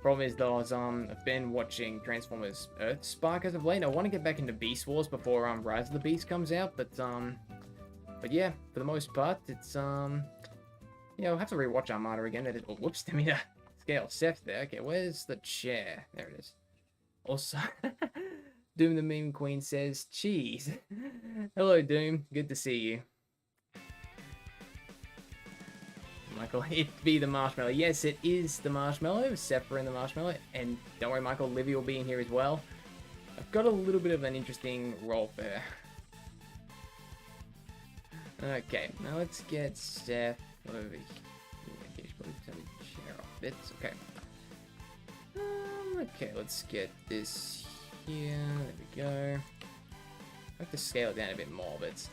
Problem is, though, I've been watching Transformers Earthspark as of late. I want to get back into Beast Wars before Rise of the Beast comes out, but yeah, for the most part, it's yeah, I'll have to rewatch Armada again. Oh, whoops, didn't mean to scale Seth there. Okay, where's the chair? There it is. Also, Doom the Meme Queen says, cheese. Hello, Doom. Good to see you. Michael, it be the marshmallow. Yes, it is the marshmallow. Sephiroth in the marshmallow. And don't worry, Michael, Livy will be in here as well. I've got a little bit of an interesting role for her. Okay, now let's get Seth over here. Okay, she's probably turn the chair off a bit. Okay. Okay, let's get this here. There we go. I have to scale it down a bit more, but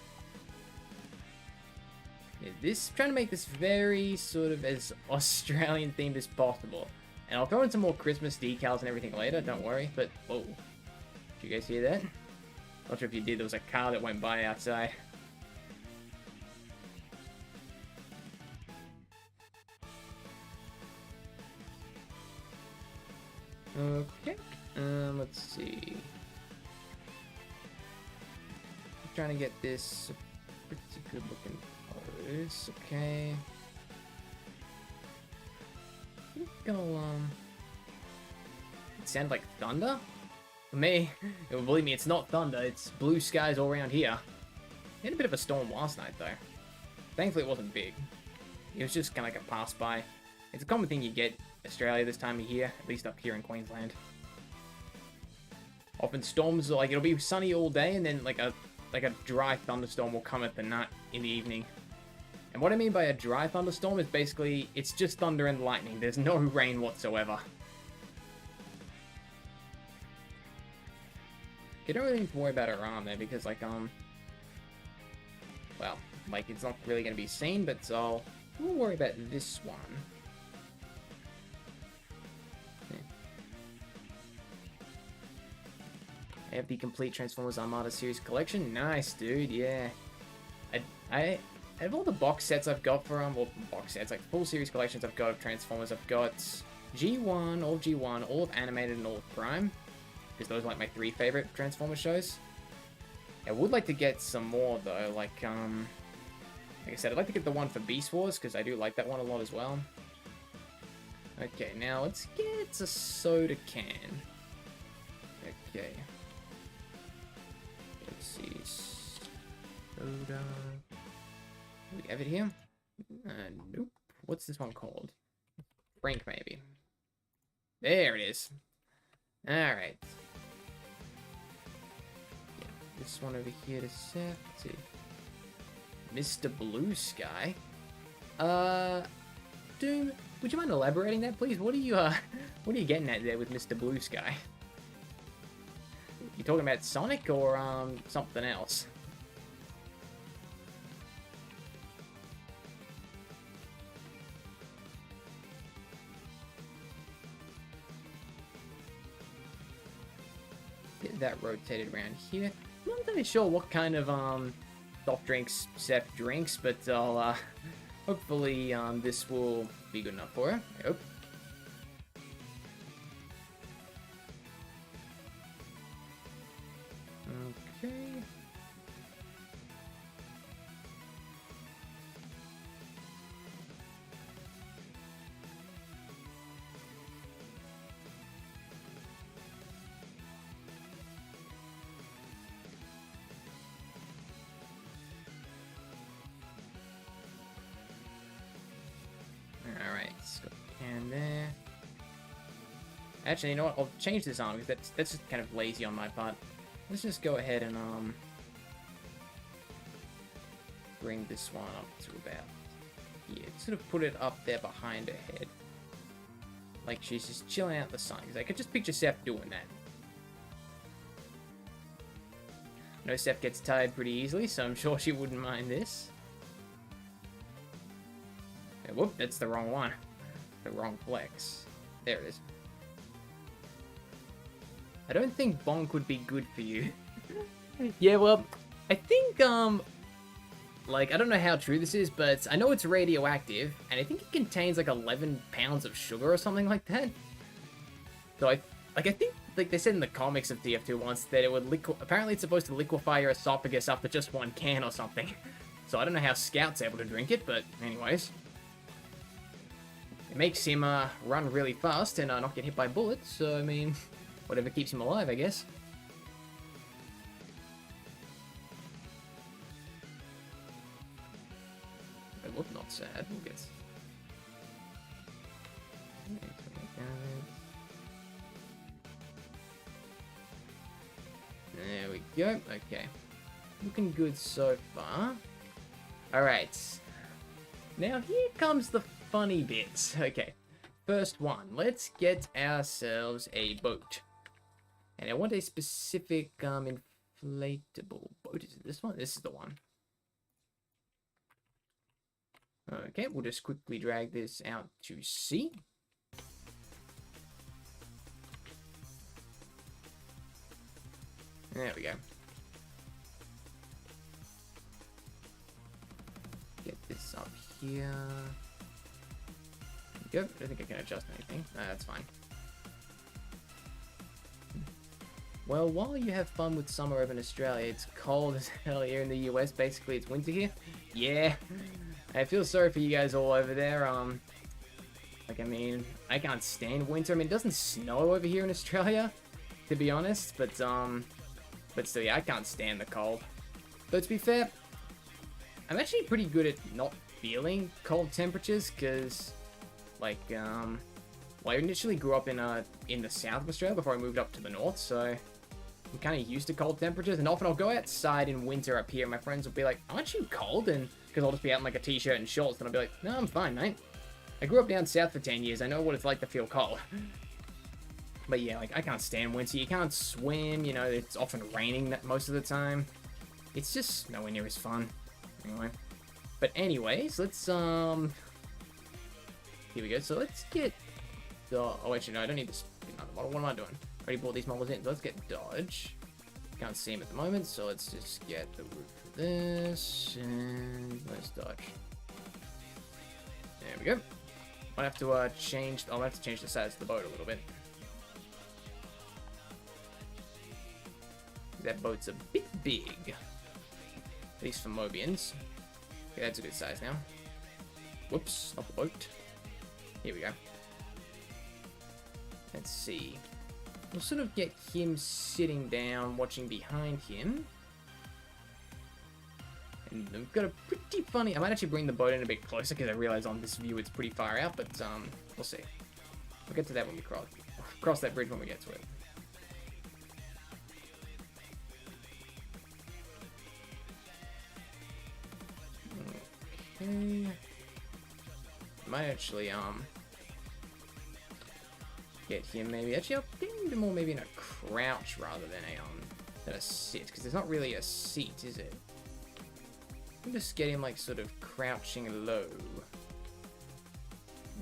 yeah, trying to make this very sort of as Australian themed as possible. And I'll throw in some more Christmas decals and everything later, don't worry. But whoa, did you guys hear that? Not sure if you did. There was a car that went by outside. Okay, let's see. I'm trying to get this pretty good looking pose. Okay. I think I'll, it sounded like thunder? For me, believe me, it's not thunder, it's blue skies all around here. We had a bit of a storm last night, though. Thankfully, it wasn't big. It was just kind of like a pass-by. It's a common thing you get Australia this time of year, at least up here in Queensland. Often storms, like, it'll be sunny all day, and then like a dry thunderstorm will come at the night in the evening. And what I mean by a dry thunderstorm is basically it's just thunder and lightning. There's no rain whatsoever. You don't really need to worry about her arm there because, like, well, like, it's not really going to be seen, but we'll worry about this one. I have the complete Transformers Armada series collection. Nice, dude. Yeah. I have all the box sets I've got for well, box sets, like full series collections I've got of Transformers. I've got G1, all of Animated and all of Prime, because those are like my 3 favorite Transformers shows. I would like to get some more though, like I said, I'd like to get the one for Beast Wars, because I do like that one a lot as well. Okay, now let's get a soda can. Okay. Let's see. Soda. Do we have it here? Nope. What's this one called? Frank, maybe. There it is. Alright. Yeah, this one over here to set. Mr. Blue Sky. Doom, would you mind elaborating that, please? What are you getting at there with Mr. Blue Sky? You talking about Sonic or, something else? Get that rotated around here. I'm not really sure what kind of, soft drinks Seth drinks, but I'll, hopefully, this will be good enough for her. I hope. Okay. Alright, let's go can there. Actually, you know what? I'll change this on because that's just kind of lazy on my part. Let's just go ahead and bring this one up to about here. Sort of put it up there behind her head. Like she's just chilling out the sun. Because I could just picture Seth doing that. I know Seth gets tired pretty easily, so I'm sure she wouldn't mind this. Okay, whoop, that's the wrong one. The wrong flex. There it is. I don't think bonk would be good for you. Yeah, well, I think, like, I don't know how true this is, but I know it's radioactive, and I think it contains, like, 11 pounds of sugar or something like that. So, I think, like, they said in the comics of TF2 once that it would apparently it's supposed to liquefy your esophagus after just one can or something. So, I don't know how Scout's able to drink it, but anyways. It makes him, run really fast and, not get hit by bullets, so, I mean... Whatever keeps him alive, I guess. I look not sad. We'll get... There we go. Okay. Looking good so far. Alright. Now here comes the funny bits. Okay. First one. Let's get ourselves a boat. And I want a specific inflatable boat. Is it this one? This is the one. Okay, we'll just quickly drag this out to sea. There we go. Get this up here. There we go. I don't think I can adjust anything. That's fine. Well, while you have fun with summer over in Australia, it's cold as hell here in the US. Basically, it's winter here. Yeah. I feel sorry for you guys all over there. Like, I mean, I can't stand winter. I mean, it doesn't snow over here in Australia, to be honest. But still, yeah, I can't stand the cold. But to be fair, I'm actually pretty good at not feeling cold temperatures, because, like, well, I initially grew up in the south of Australia before I moved up to the north, so I'm kind of used to cold temperatures, and often I'll go outside in winter up here, and my friends will be like, aren't you cold? And because I'll just be out in like a t-shirt and shorts, and I'll be like, no, I'm fine, mate. I grew up down south for 10 years. I know what it's like to feel cold. But yeah, like, I can't stand winter. You can't swim, you know, it's often raining most of the time. It's just nowhere near as fun. Anyway. But anyways, let's, here we go. So let's get, oh, actually, no, I don't need this another model. What am I doing? I already bought these models in. So let's get Dodge. Can't see him at the moment, so let's just get the roof for this, and let's Dodge. There we go. I'll have to change the size of the boat a little bit. That boat's a bit big. At least for Mobians. Okay, that's a good size now. Whoops, not the boat. Here we go. Let's see. We'll sort of get him sitting down, watching behind him. And I've got a pretty funny... I might actually bring the boat in a bit closer because I realize on this view it's pretty far out, but we'll see. We'll get to that when we cross that bridge when we get to it. Okay. Might actually get him maybe. Actually, I'll get him more maybe in a crouch rather than a sit, because there's not really a seat, is it? I'll just get him like sort of crouching low.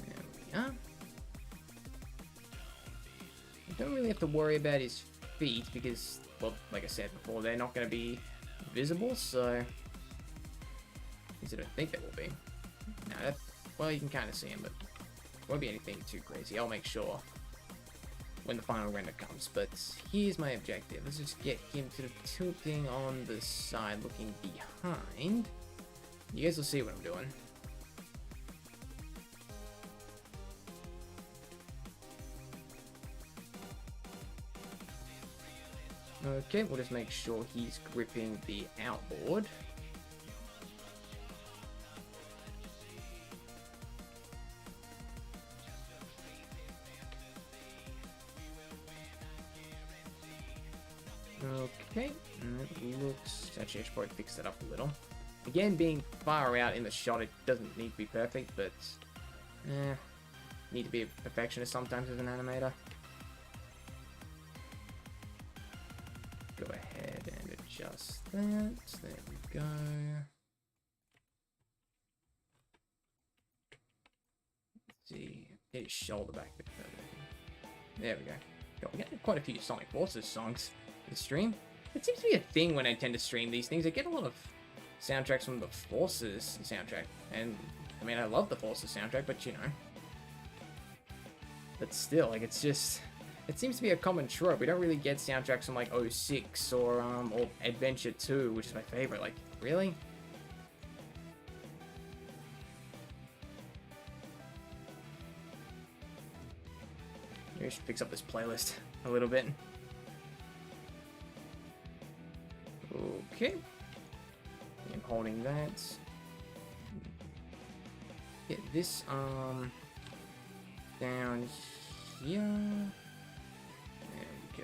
There we are. I don't really have to worry about his feet because, well, like I said before, they're not going to be visible, so at least I don't think they will be. No, that, well, you can kind of see him, but it won't be anything too crazy. I'll make sure when the final render comes, but here's my objective. Let's just get him sort of tilting on the side, looking behind. You guys will see what I'm doing. Okay, we'll just make sure he's gripping the outboard. Okay, and it looks... Actually, I should probably fix that up a little. Again, being far out in the shot, it doesn't need to be perfect, but... need to be a perfectionist sometimes as an animator. Go ahead and adjust that. There we go. Let's see. Get his shoulder back a bit further. There we go. We got quite a few Sonic Forces songs in the stream. It seems to be a thing when I tend to stream these things. I get a lot of soundtracks from the Forces soundtrack. And, I mean, I love the Forces soundtrack, but you know. But still, like, it's just... It seems to be a common trope. We don't really get soundtracks from like 06 or Adventure 2, which is my favorite. Like, really? Maybe I should fix up this playlist a little bit. Okay. I'm holding that. Get this down here. Go.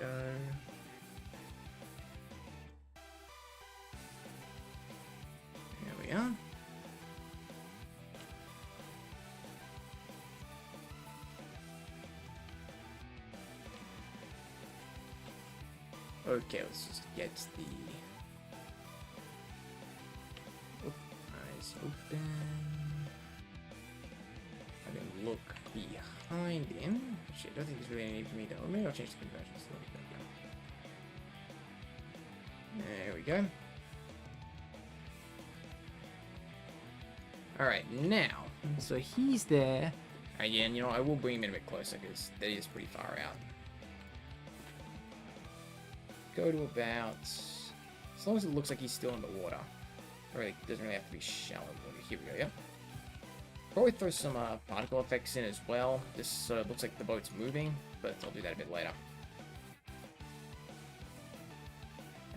There we are. Okay, let's just get the eyes open. I can look behind him. Actually, I don't think there's really any need for me to... Or maybe I'll change the conversions. There we go. Alright, now. So he's there. Yeah, and you know, I will bring him in a bit closer because that is pretty far out. Go to about... As long as it looks like he's still in the water. Really, doesn't really have to be shallow water. Here we go, yep. Probably throw some particle effects in as well, just so it looks like the boat's moving, but I'll do that a bit later.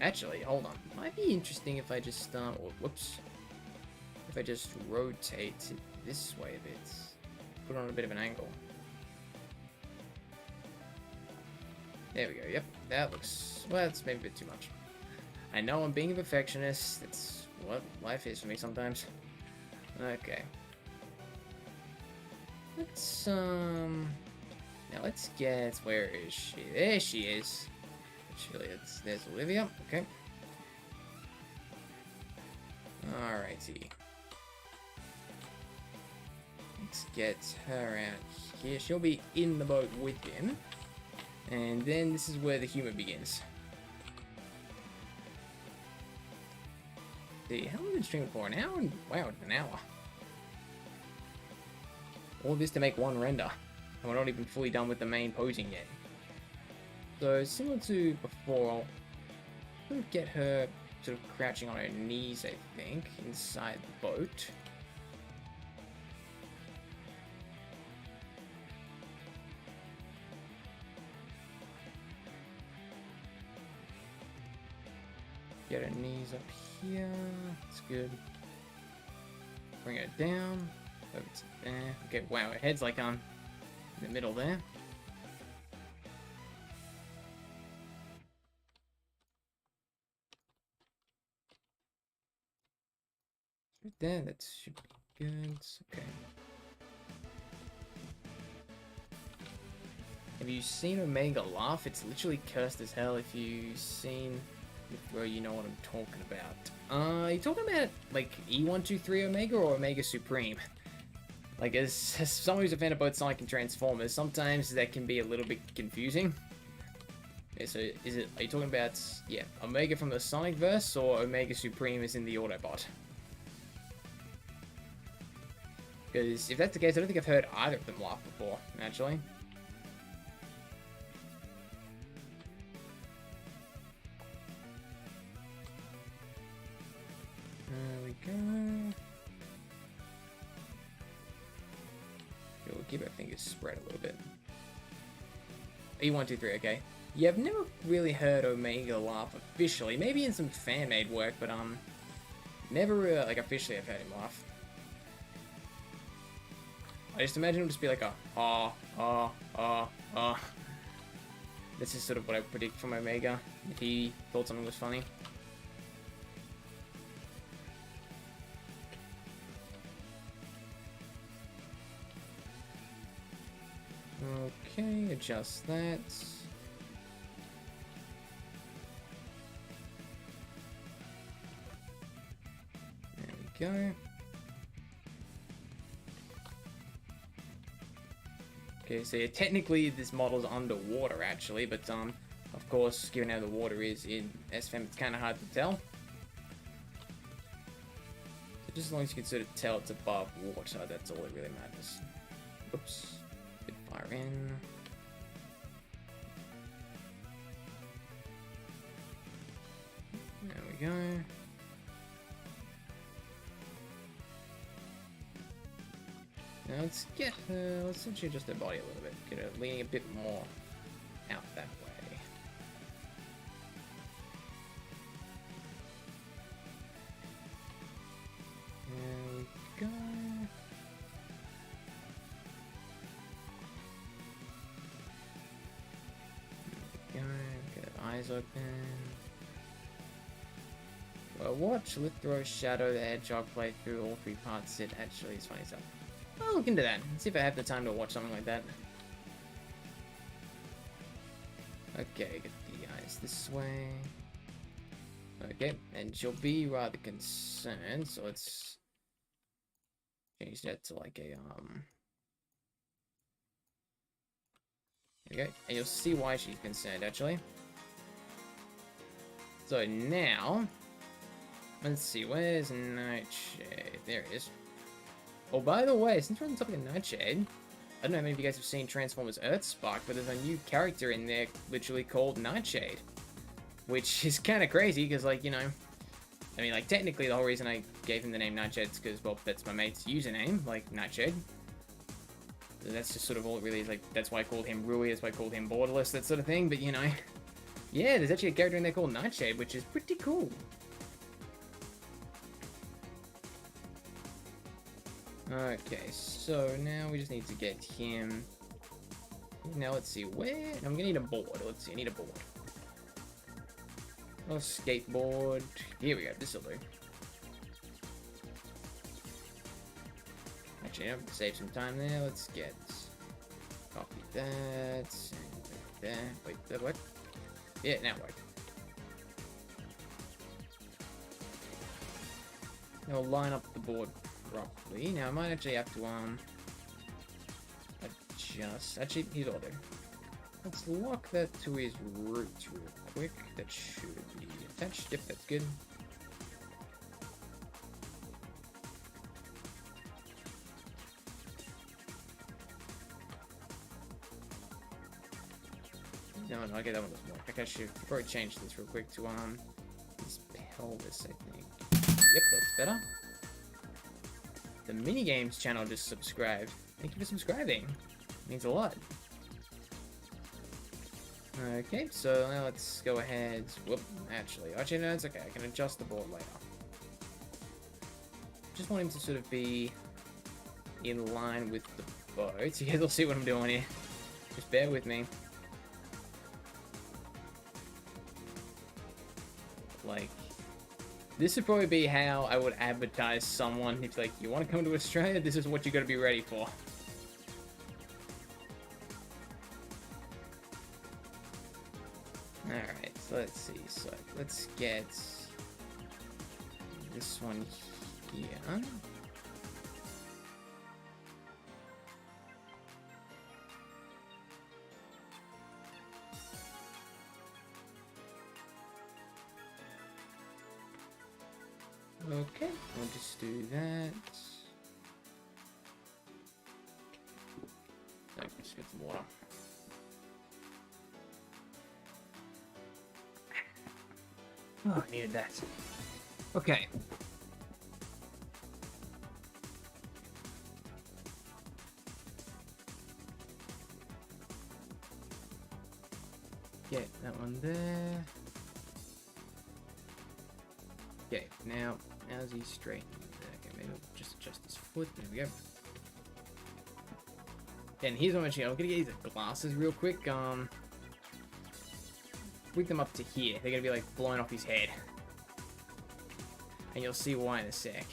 Actually, hold on. Might be interesting if I just, whoops. If I just rotate it this way a bit. Put on a bit of an angle. There we go, yep. That looks, well, that's maybe a bit too much. I know I'm being a perfectionist. It's what life is for me sometimes. Okay. Let's, now let's get, where is she? There she is. Actually, there's Olivia. Okay. Alrighty. Let's get her out here. She'll be in the boat with him. And then this is where the humor begins. See, how long have I been streaming for? An hour? Wow, an hour. All this to make one render. And we're not even fully done with the main posing yet. So, similar to before, I'll get her sort of crouching on her knees, I think, inside the boat. Get her knees up here. That's good. Bring her down. Over to there. Okay, wow, her head's like in the middle there. Right there, that should be good. Okay. Have you seen Omega laugh? It's literally cursed as hell. If you've seen, well, you know what I'm talking about. Are you talking about like E123 Omega or Omega Supreme? Like, as someone who's a fan of both Sonic and Transformers, sometimes that can be a little bit confusing. Yeah, so are you talking about, yeah, Omega from the Sonic verse or Omega Supreme is in the Autobot? Because if that's the case, I don't think I've heard either of them laugh before, actually. There we go. We'll keep our fingers spread a little bit. E123, okay. Yeah, I've never really heard Omega laugh officially. Maybe in some fan-made work, but never like officially I've heard him laugh. I just imagine him just be like a This is sort of what I predict from Omega, if he thought something was funny. Okay, adjust that. There we go. Okay, so yeah, technically this model's underwater actually, but of course, given how the water is in SFM, it's kind of hard to tell. So just as long as you can sort of tell it's above water, that's all that really matters. Oops. Bit fire in. There we go. Now let's get her, let's actually adjust her body a little bit. Get her leaning a bit more out that way. There we go. There we go. Get her eyes open. Well, watch Lithro, Shadow, the Hedgehog play through all 3 parts. It actually is funny stuff. I'll look into that. See if I have the time to watch something like that. Okay, get the eyes this way. Okay, and she'll be rather concerned, so let's change that to like a Okay, and you'll see why she's concerned actually. So now, let's see, where's Nightshade? There it is. Oh, by the way, since we're on the topic of Nightshade, I don't know how many of you guys have seen Transformers Earthspark, but there's a new character in there literally called Nightshade. Which is kind of crazy, because, like, you know, I mean, like, technically the whole reason I gave him the name Nightshade is because, well, that's my mate's username, like, Nightshade. So that's just sort of all it really is, like, that's why I called him Rui, that's why I called him Borderless, that sort of thing, but, you know, yeah, there's actually a character in there called Nightshade, which is pretty cool. Okay, so now we just need to get him. Now let's see, where? I'm gonna need a board. Let's see, I need a board. Oh, skateboard. Here we go, this'll do. Actually, I'm gonna save some time there. Let's get. Copy that. And right there. Wait, that work? Yeah, now work. Now we'll line up the board properly. Now I might actually have to adjust. Actually, here's what I'll do. Let's lock that to his roots real quick. That should be attached. Yep, that's good. No, okay, that one doesn't work. I should probably change this real quick to his pelvis, I think. Yep, that's better. The Minigames channel just subscribed. Thank you for subscribing. It means a lot. Okay, so now let's go ahead. Whoop, actually, no, it's okay. I can adjust the board later. Just want him to sort of be in line with the boat. You guys will see what I'm doing here. Just bear with me. Like, this would probably be how I would advertise someone. If like, you want to come to Australia, this is what you got to be ready for. Alright, so let's see. So let's get this one here. Okay, we'll just do that. Okay, just get some water. Oh, I needed that. Okay. Get that one there. Okay, now as he's straight. Okay, maybe I'll just adjust his foot. There we go. And here's what I'm actually. I'm gonna get his glasses real quick. Bring them up to here. They're gonna be like blown off his head, and you'll see why in a sec.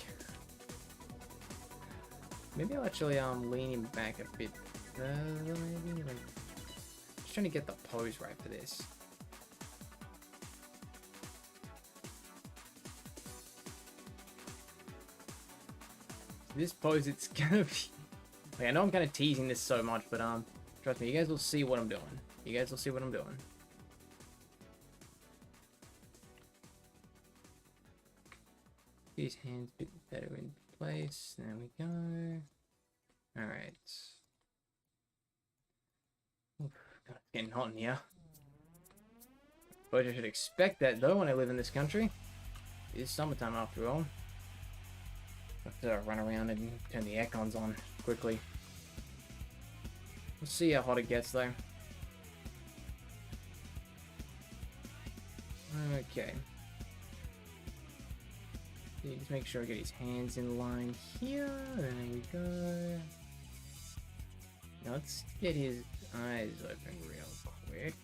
Maybe I'll actually lean him back a bit further. Maybe like just trying to get the pose right for this. This pose, it's gonna be. Like, I know I'm kind of teasing this so much, but trust me, you guys will see what I'm doing. You guys will see what I'm doing. These hands a bit better in place. There we go. All right. Oof, God, it's getting hot in here. But I should expect that though when I live in this country. It is summertime after all. I have to run around and turn the aircons on quickly. We'll see how hot it gets though. Okay. Just make sure I get his hands in line here. There we go. Now let's get his eyes open real quick.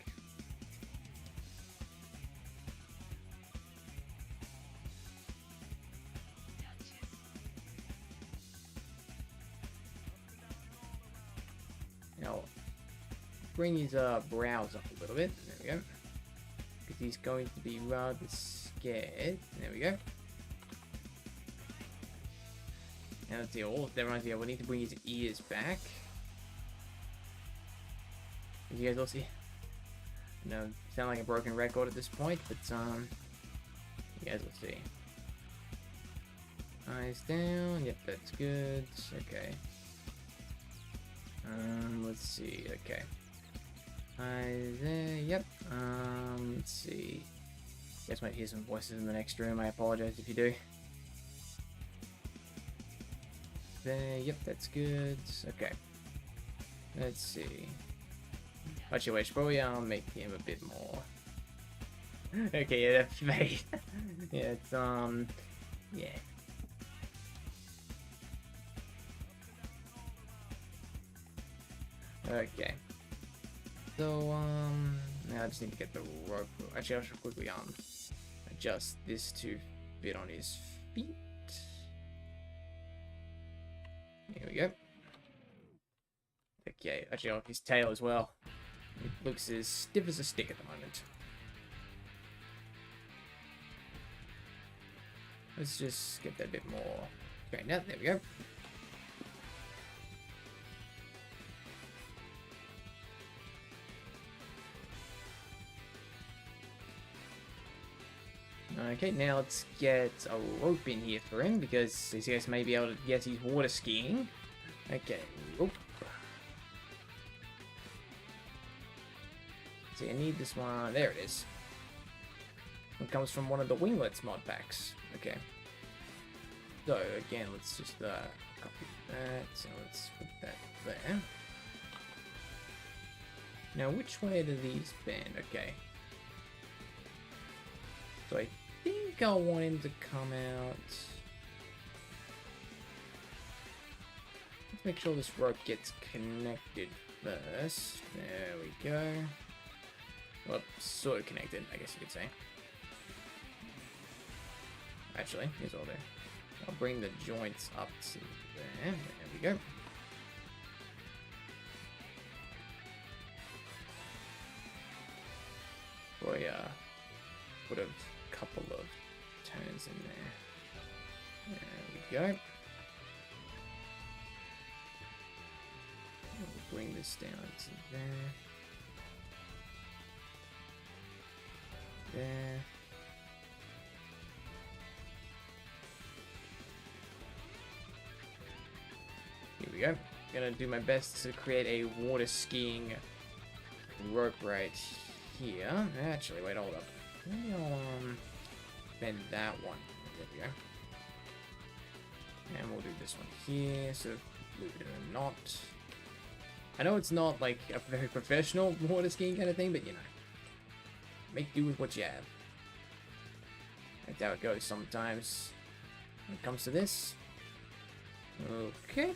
Now, bring his brows up a little bit. There we go. Because he's going to be rather scared. There we go. Now let's see, that reminds me, we need to bring his ears back. As you guys all see, sound like a broken record at this point, but you guys will see. Eyes down, yep, that's good. Okay. Let's see, okay. Eyes there, yep. Let's see. You guys might hear some voices in the next room, I apologize if you do. There, yep, that's good. Okay. Let's see. Actually, wait, should probably make him a bit more. Okay, yeah, that face. Yeah, it's yeah. Okay. So now I just need to get the rope. Actually, I should quickly adjust this to fit on his feet. Here we go. Okay, actually off his tail as well. It looks as stiff as a stick at the moment. Let's just get that a bit more straightened out. There we go. Okay, now let's get a rope in here for him, because these guys may be able to get his water skiing. Okay, rope. See, I need this one. There it is. It comes from one of the winglets mod packs. Okay. So, again, let's just copy that. So let's put that there. Now, which way do these bend? Okay. So I think I want him to come out. Let's make sure this rope gets connected first. There we go. Well, sort of connected, I guess you could say. Actually, here's what I'll do. I'll bring the joints up to there. There we go. Boy, put a couple of turns in there. There we go. We'll bring this down to there. There. Here we go. Gonna do my best to create a water skiing rope right here. Actually, wait, hold up. Maybe I'll bend that one. There we go. And we'll do this one here, so leave it in a knot. I know it's not like a very professional water skiing kind of thing, but you know, make do with what you have. That's how it goes sometimes when it comes to this. Okay.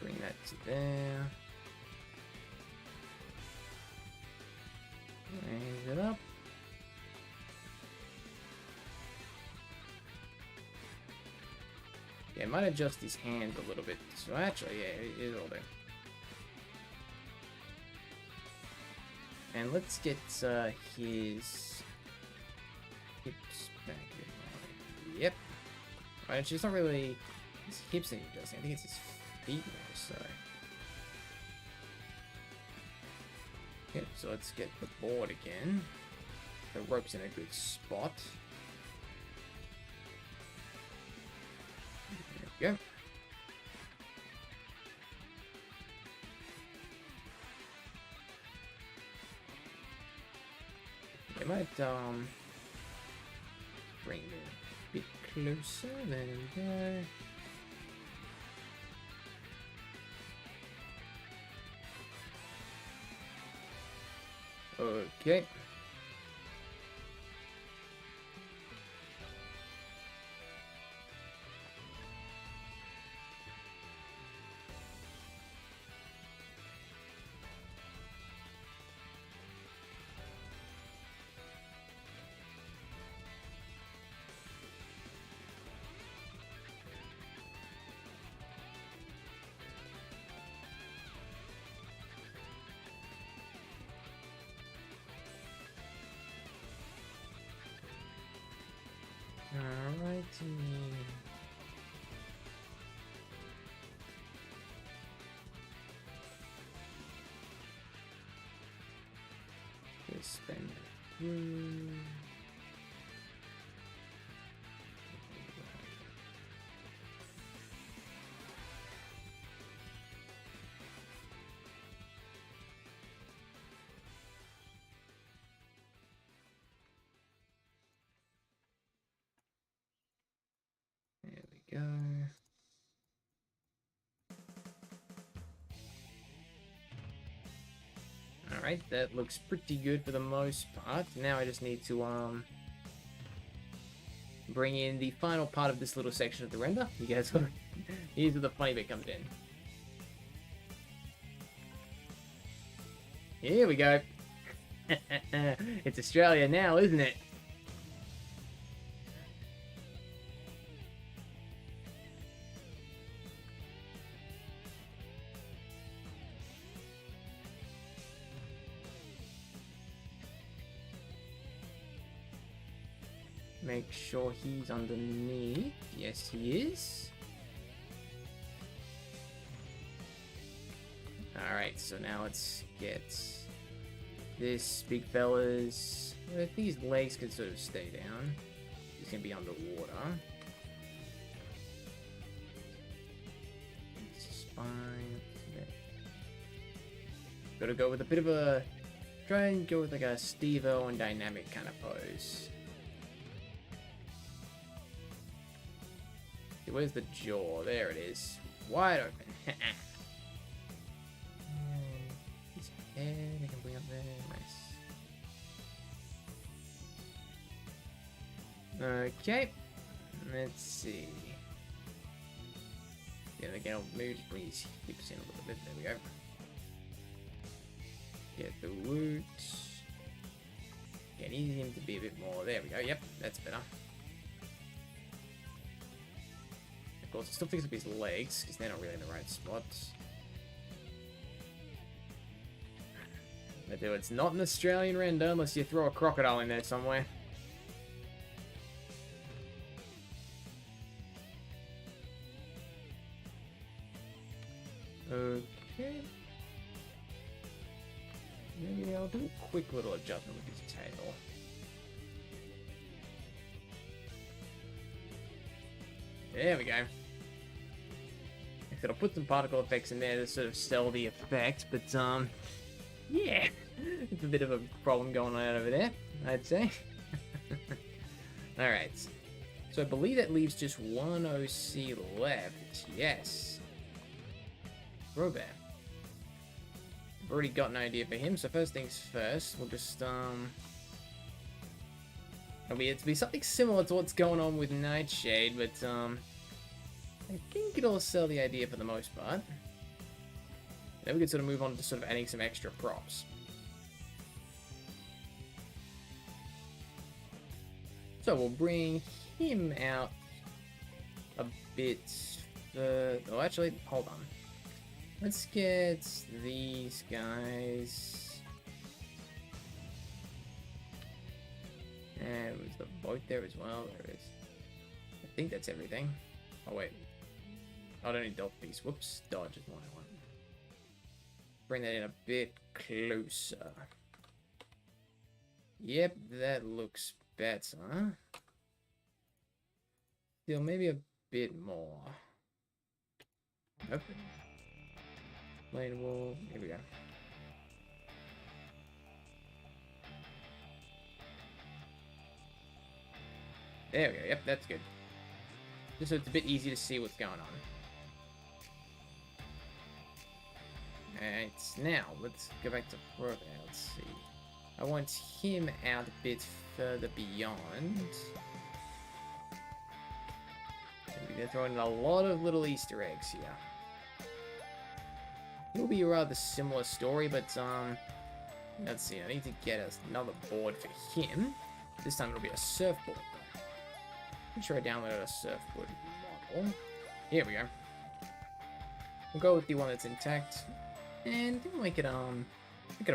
Bring that to there. Raise it up. Yeah, I might adjust his hands a little bit. So actually, yeah, it'll do. And let's get his hips back in. Yep. Right, actually, it's not really his hips that he does. I think it's his feet more so. Okay, so let's get the board again. The rope's in a good spot. There we go. I might bring it a bit closer. There we go. Okay. Alrighty. Just spin it through. Go. Alright, that looks pretty good for the most part. Now I just need to bring in the final part of this little section of the render. You guys here's where the funny bit comes in. Here we go. It's Australia now, isn't it? Make sure he's underneath. Yes, he is. Alright, so now let's get this big fella's... If these legs can sort of stay down, he's going to be underwater. Spine. Gotta go with a bit of a... Try and go with like a Steve-O and dynamic kind of pose. Where's the jaw? There it is. Wide open. Okay. Let's see. Yeah, again, I'll maybe just bring his hips in a little bit. There we go. Get the woot. Yeah, need him to be a bit more. There we go. Yep, that's better. Of course, I still fix up his legs because they're not really in the right spots. But dude, it's not an Australian render unless you throw a crocodile in there somewhere. Okay. Maybe I'll do a quick little adjustment with his tail. There we go. I'll put some particle effects in there to sort of sell the effect, but yeah, it's a bit of a problem going on over there, I'd say. Alright, so I believe that leaves just one OC left, yes. Robert. I've already got an idea for him, so first things first, we'll just, it'll be something similar to what's going on with Nightshade, but, I think it'll sell the idea for the most part. Then we can sort of move on to sort of adding some extra props. So we'll bring him out a bit. Oh, actually, hold on. Let's get these guys. And was the boat there as well? There it is. I think that's everything. Oh, wait. I don't need dodge piece. Whoops. Dodge is what I want. Bring that in a bit closer. Yep, that looks better. Still, maybe a bit more. Nope. Inflatable. Here we go. There we go. Yep, that's good. Just so it's a bit easier to see what's going on. Alright, now let's go back to Frodo. Let's see. I want him out a bit further beyond. They're throwing in a lot of little Easter eggs here. It'll be a rather similar story, but let's see. I need to get us another board for him. This time it'll be a surfboard. Pretty sure I downloaded a surfboard model. Here we go. We'll go with the one that's intact, and we'll make it a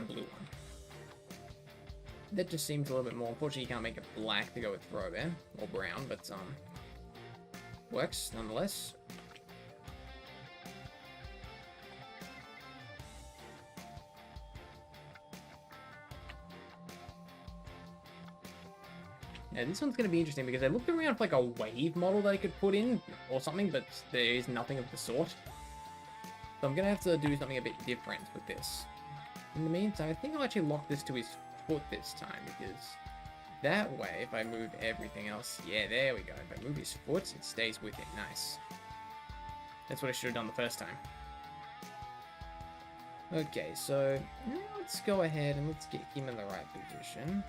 blue one. That just seems a little bit more. Unfortunately, you can't make it black to go with Throwbear or brown, but works nonetheless. Now this one's going to be interesting because I looked around for like a wave model that I could put in or something, but there is nothing of the sort. So I'm going to have to do something a bit different with this. In the meantime, I think I'll actually lock this to his foot this time, because that way, if I move everything else, yeah, there we go. If I move his foot, it stays with it. Nice. That's what I should have done the first time. Okay, so now let's go ahead and let's get him in the right position.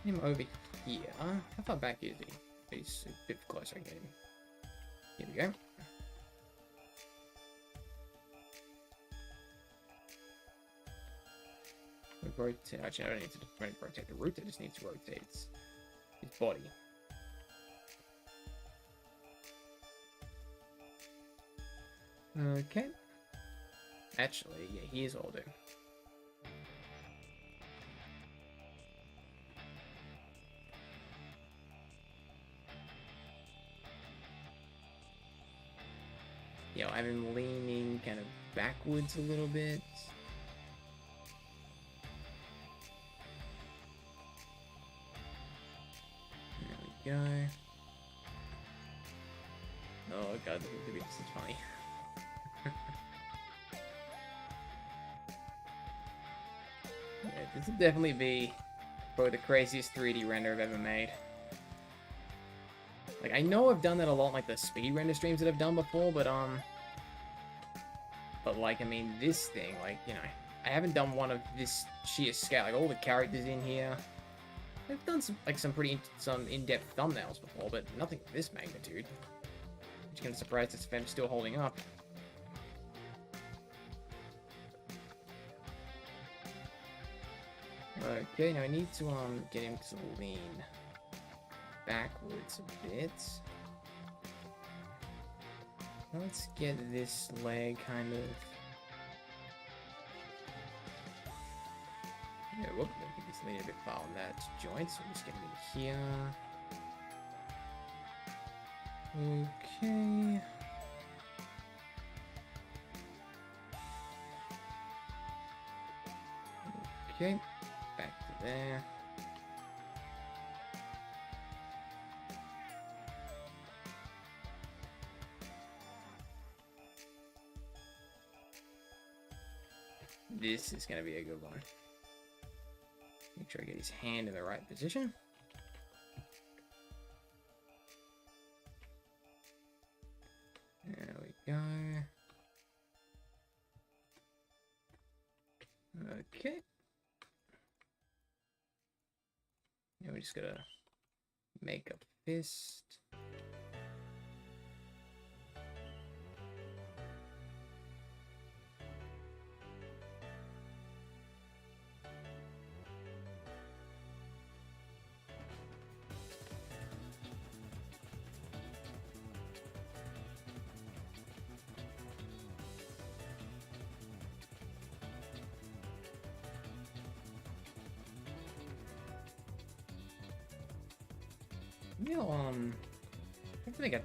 Him over here. How far back is he? He's a bit closer. I can get him. Here we go. Rotate. Actually, I don't need to rotate the root. I just need to rotate his body. Okay. Actually, yeah, here's what I'll do. Yeah, I've been leaning kind of backwards a little bit. There we go. Oh god, this is funny. Yeah, this will definitely be probably the craziest 3D render I've ever made. Like, I know I've done that a lot in, like, the speed render streams that I've done before, but like, I mean, this thing, like, you know, I haven't done one of this sheer scale. Like, all the characters in here. I've done some pretty in-depth thumbnails before, but nothing of this magnitude. I'm just kind of surprised this FM's still holding up. Okay, now I need to get him to lean backwards a bit. Let's get this leg kind of. Yeah, whoop, I think he's leaning a bit far on that joint, so we'll just get him in here. Okay. Okay, back to there. This is gonna be a good one. Make sure I get his hand in the right position. There we go. Okay. Now we just gotta make a fist.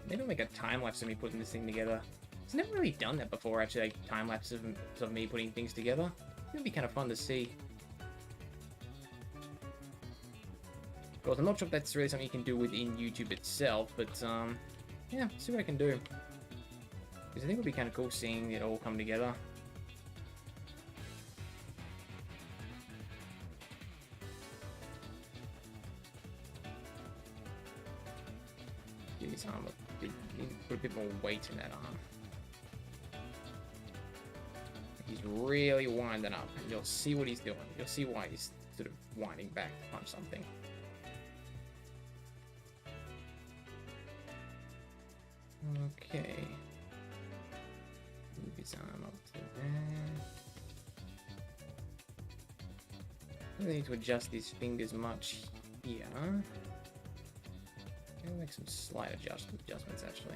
Maybe I'll make a time lapse of me putting this thing together. I've never really done that before, actually, like time lapses of me putting things together. It'd be kind of fun to see. Of course, I'm not sure if that's really something you can do within YouTube itself, but yeah, see what I can do. Because I think it would be kind of cool seeing it all come together. Give his arm a bit, put a bit more weight in that arm. He's really winding up, and you'll see what he's doing. You'll see why he's sort of winding back to punch something. Okay. Move his arm up to there. I don't need to adjust his fingers much here. I'll make some slight adjustments actually.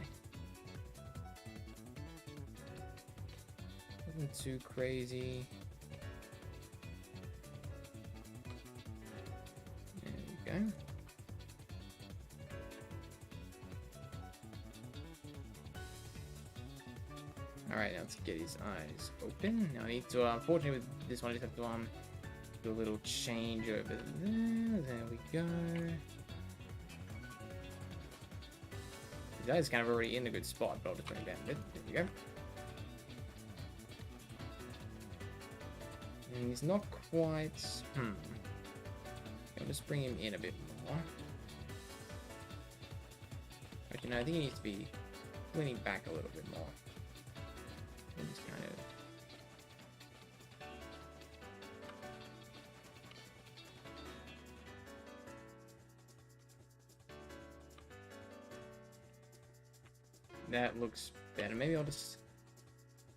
Nothing too crazy. There we go. Alright, now let's get his eyes open. Now I need to, unfortunately with this one I just have to do a little change over there. There we go. His eyes kind of already in a good spot, but I'll just bring him down a bit. There we go. And he's not quite... I'll just bring him in a bit more. Actually, no, I think he needs to be leaning back a little bit more. And just kind of... That looks better. Maybe I'll just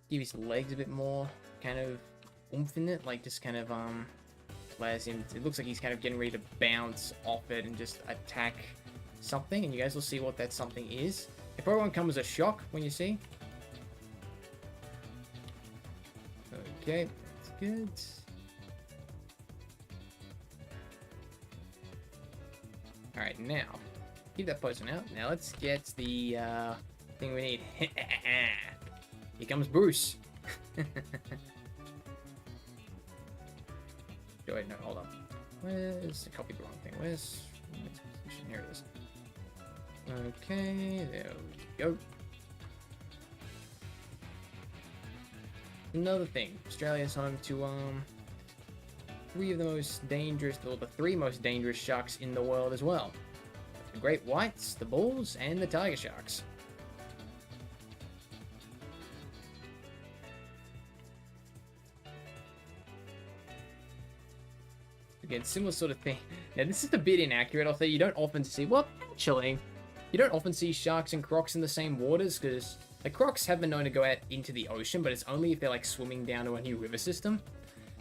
give his legs a bit more kind of oomph in it, like just kind of allows him. It looks like he's kind of getting ready to bounce off it and just attack something, and you guys will see what that something is. It probably won't come as a shock when you see. Okay, that's good. All right, now keep that poison out. Now let's get the thing we need. Here comes Bruce. Wait, no, hold on. Where's... I copied the wrong thing. Where's position? Here it is. Okay, there we go. Another thing, Australia's home to three of the most dangerous, or the three most dangerous sharks in the world as well. The great whites, the bulls, and the tiger sharks. Again, similar sort of thing. Now, this is a bit inaccurate. I'll say you don't often see... Well, actually, you don't often see sharks and crocs in the same waters, because the crocs have been known to go out into the ocean, but it's only if they're, like, swimming down to a new river system.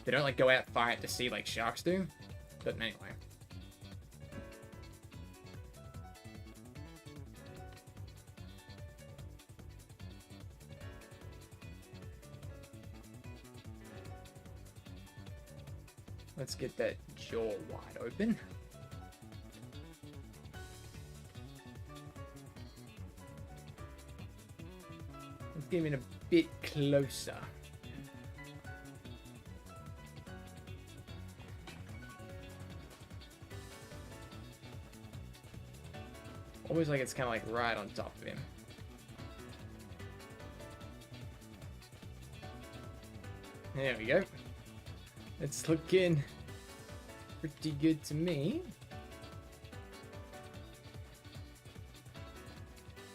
They don't, like, go out far out to sea like sharks do. But anyway. Let's get that jaw wide open. Let's get him in a bit closer. Always like it's kind of like right on top of him. There we go. It's looking pretty good to me.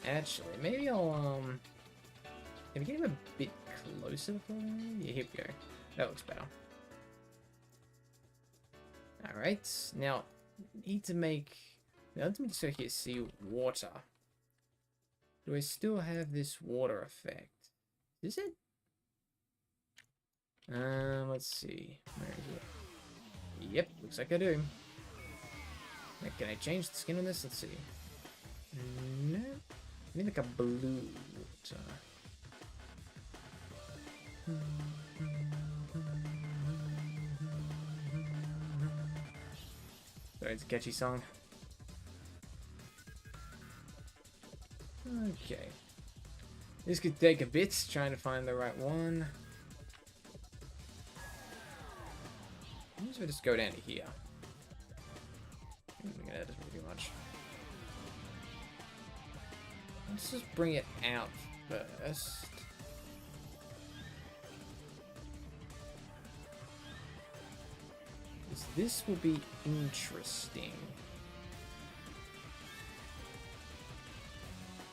Actually, maybe I'll, can we get him a bit closer for me? Yeah, here we go. That looks better. Alright, now, need to make, now let me just go here, see water. Do I still have this water effect? Is it? Let's see. Where is it? Yep, looks like I do. Now, can I change the skin on this? Let's see. No. I need like a blue water. Sorry, it's a catchy song. Okay. This could take a bit, trying to find the right one. I'm just gonna go down to here. That doesn't really do much. Let's just bring it out first. This will be interesting.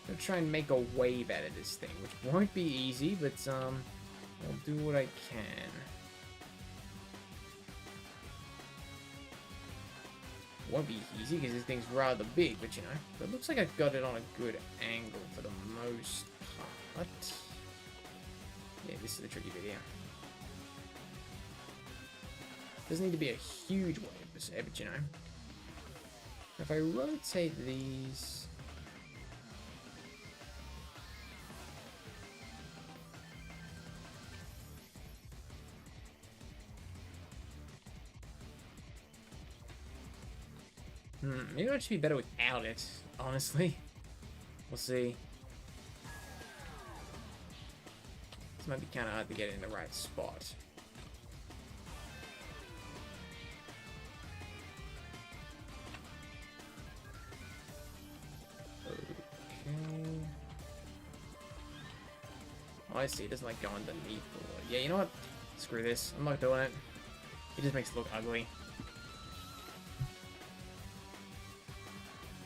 I'm gonna try and make a wave out of this thing, which won't be easy, but I'll do what I can. Won't be easy because this thing's rather big, but you know, but it looks like I've got it on a good angle for the most part. Yeah, this is the tricky bit here. Doesn't need to be a huge wave per se, but you know, if I rotate these, maybe it would actually be better without it, honestly. We'll see. This might be kind of hard to get in the right spot. Okay. Oh, I see. It doesn't like go underneath the water. Yeah, you know what? Screw this. I'm not doing it. It just makes it look ugly.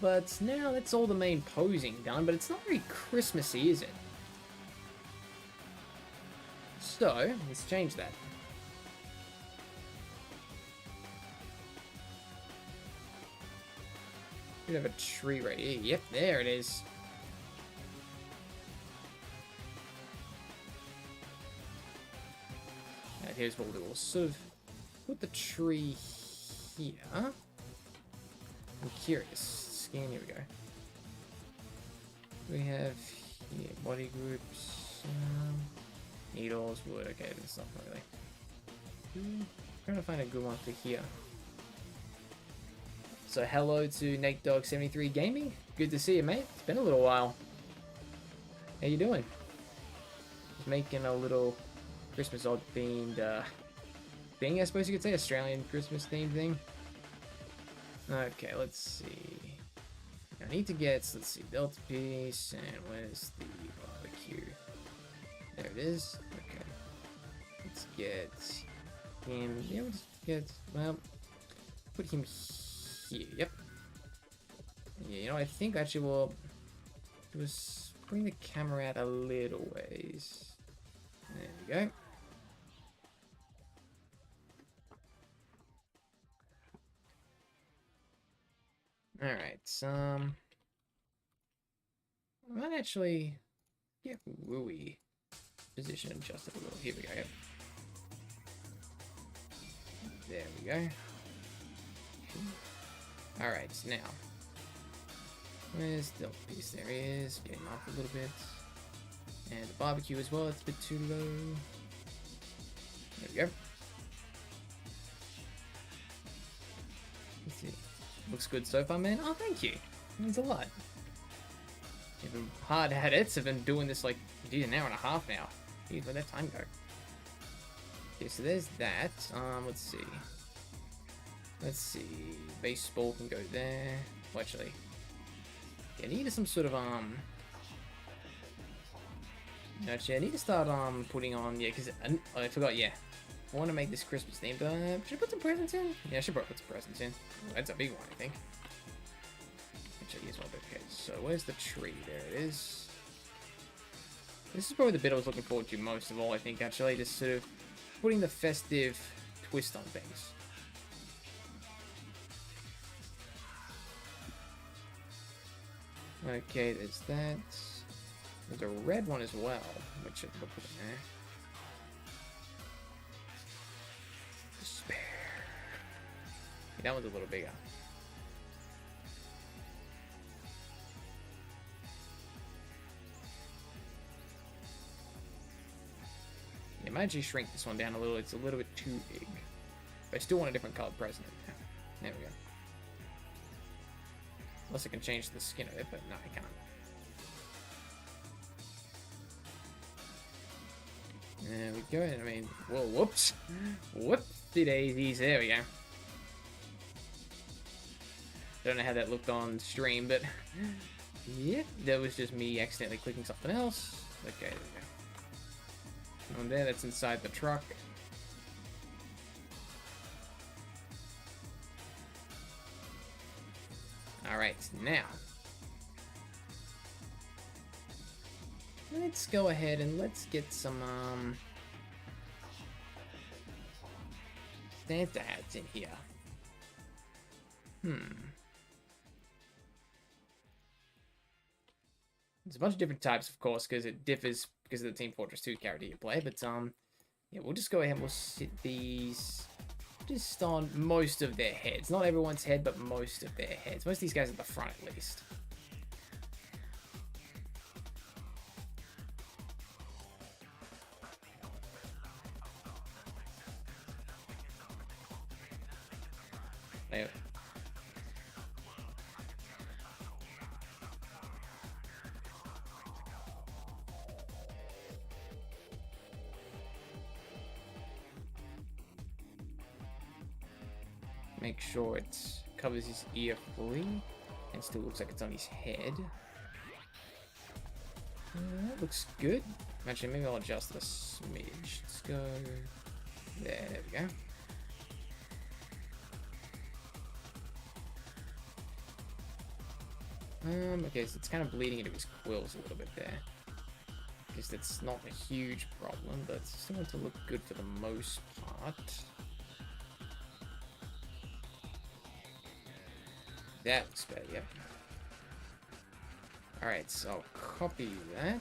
But now that's all the main posing done, but it's not very Christmassy, is it? So, let's change that. We have a tree right here. Yep, there it is. And here's what we'll do. We'll sort of put the tree here. I'm curious. Scan, here we go. We have here body groups, needles, wood. Okay, that's not really. I'm trying to find a good one for here. So hello to NateDog73 Gaming. Good to see you, mate. It's been a little while. How you doing? Just making a little Christmas odd themed thing, I suppose you could say, Australian Christmas themed thing. Okay, let's see. I need to get, let's see, Delta piece, and where's the barbecue? There it is. Okay. Let's get him, yeah, we'll just get, well, put him here, yep. Yeah, you know, I think actually we'll just bring the camera out a little ways. There we go. Alright, I might actually get Wooey position adjusted a little. Here we go. Yep. There we go. Alright, now. Where's the piece? There he is. Getting off a little bit. And the barbecue as well, it's a bit too low. There we go. Let's see. Looks good so far, man. Oh, thank you. It means a lot. You've been hard at it. I've been doing this like, geez, an hour and a half now. Jeez, where'd that time go? Okay, so there's that. Let's see. Let's see. Baseball can go there. Well, actually, yeah, I need some sort of Actually, I need to start putting on, yeah, because I forgot, yeah. I want to make this Christmas themed. Should I put some presents in? Yeah, I should probably put some presents in. Oh, that's a big one, I think. Actually, here's one. Okay, so where's the tree? There it is. This is probably the bit I was looking forward to most of all, I think, actually. Just sort of putting the festive twist on things. Okay, there's that. There's a red one as well, which we'll put in there. Despair. Okay, that one's a little bigger. Yeah, I might actually shrink this one down a little. It's a little bit too big. But I still want a different colored present. There we go. Unless I can change the skin of it, but no, I can't. There we go. I mean, whoa, whoops. Whoopsie daisies. There we go. Don't know how that looked on stream, but yeah, that was just me accidentally clicking something else. Okay, there we go. On there, that's inside the truck. Alright, now let's go ahead and let's get some Santa hats in here. There's a bunch of different types, of course, because it differs because of the Team Fortress 2 character you play, but yeah, we'll just go ahead and we'll sit these just on most of their heads. Not everyone's head, but most of their heads. Most of these guys at the front, at least. There. Make sure it covers his ear fully and still looks like it's on his head. That looks good. Actually, maybe I'll adjust the smidge. Let's go there. There we go. Okay, so it's kind of bleeding into his quills a little bit there. I guess that's not a huge problem, but it's still to look good for the most part. That looks better, yep. Alright, so I'll copy that.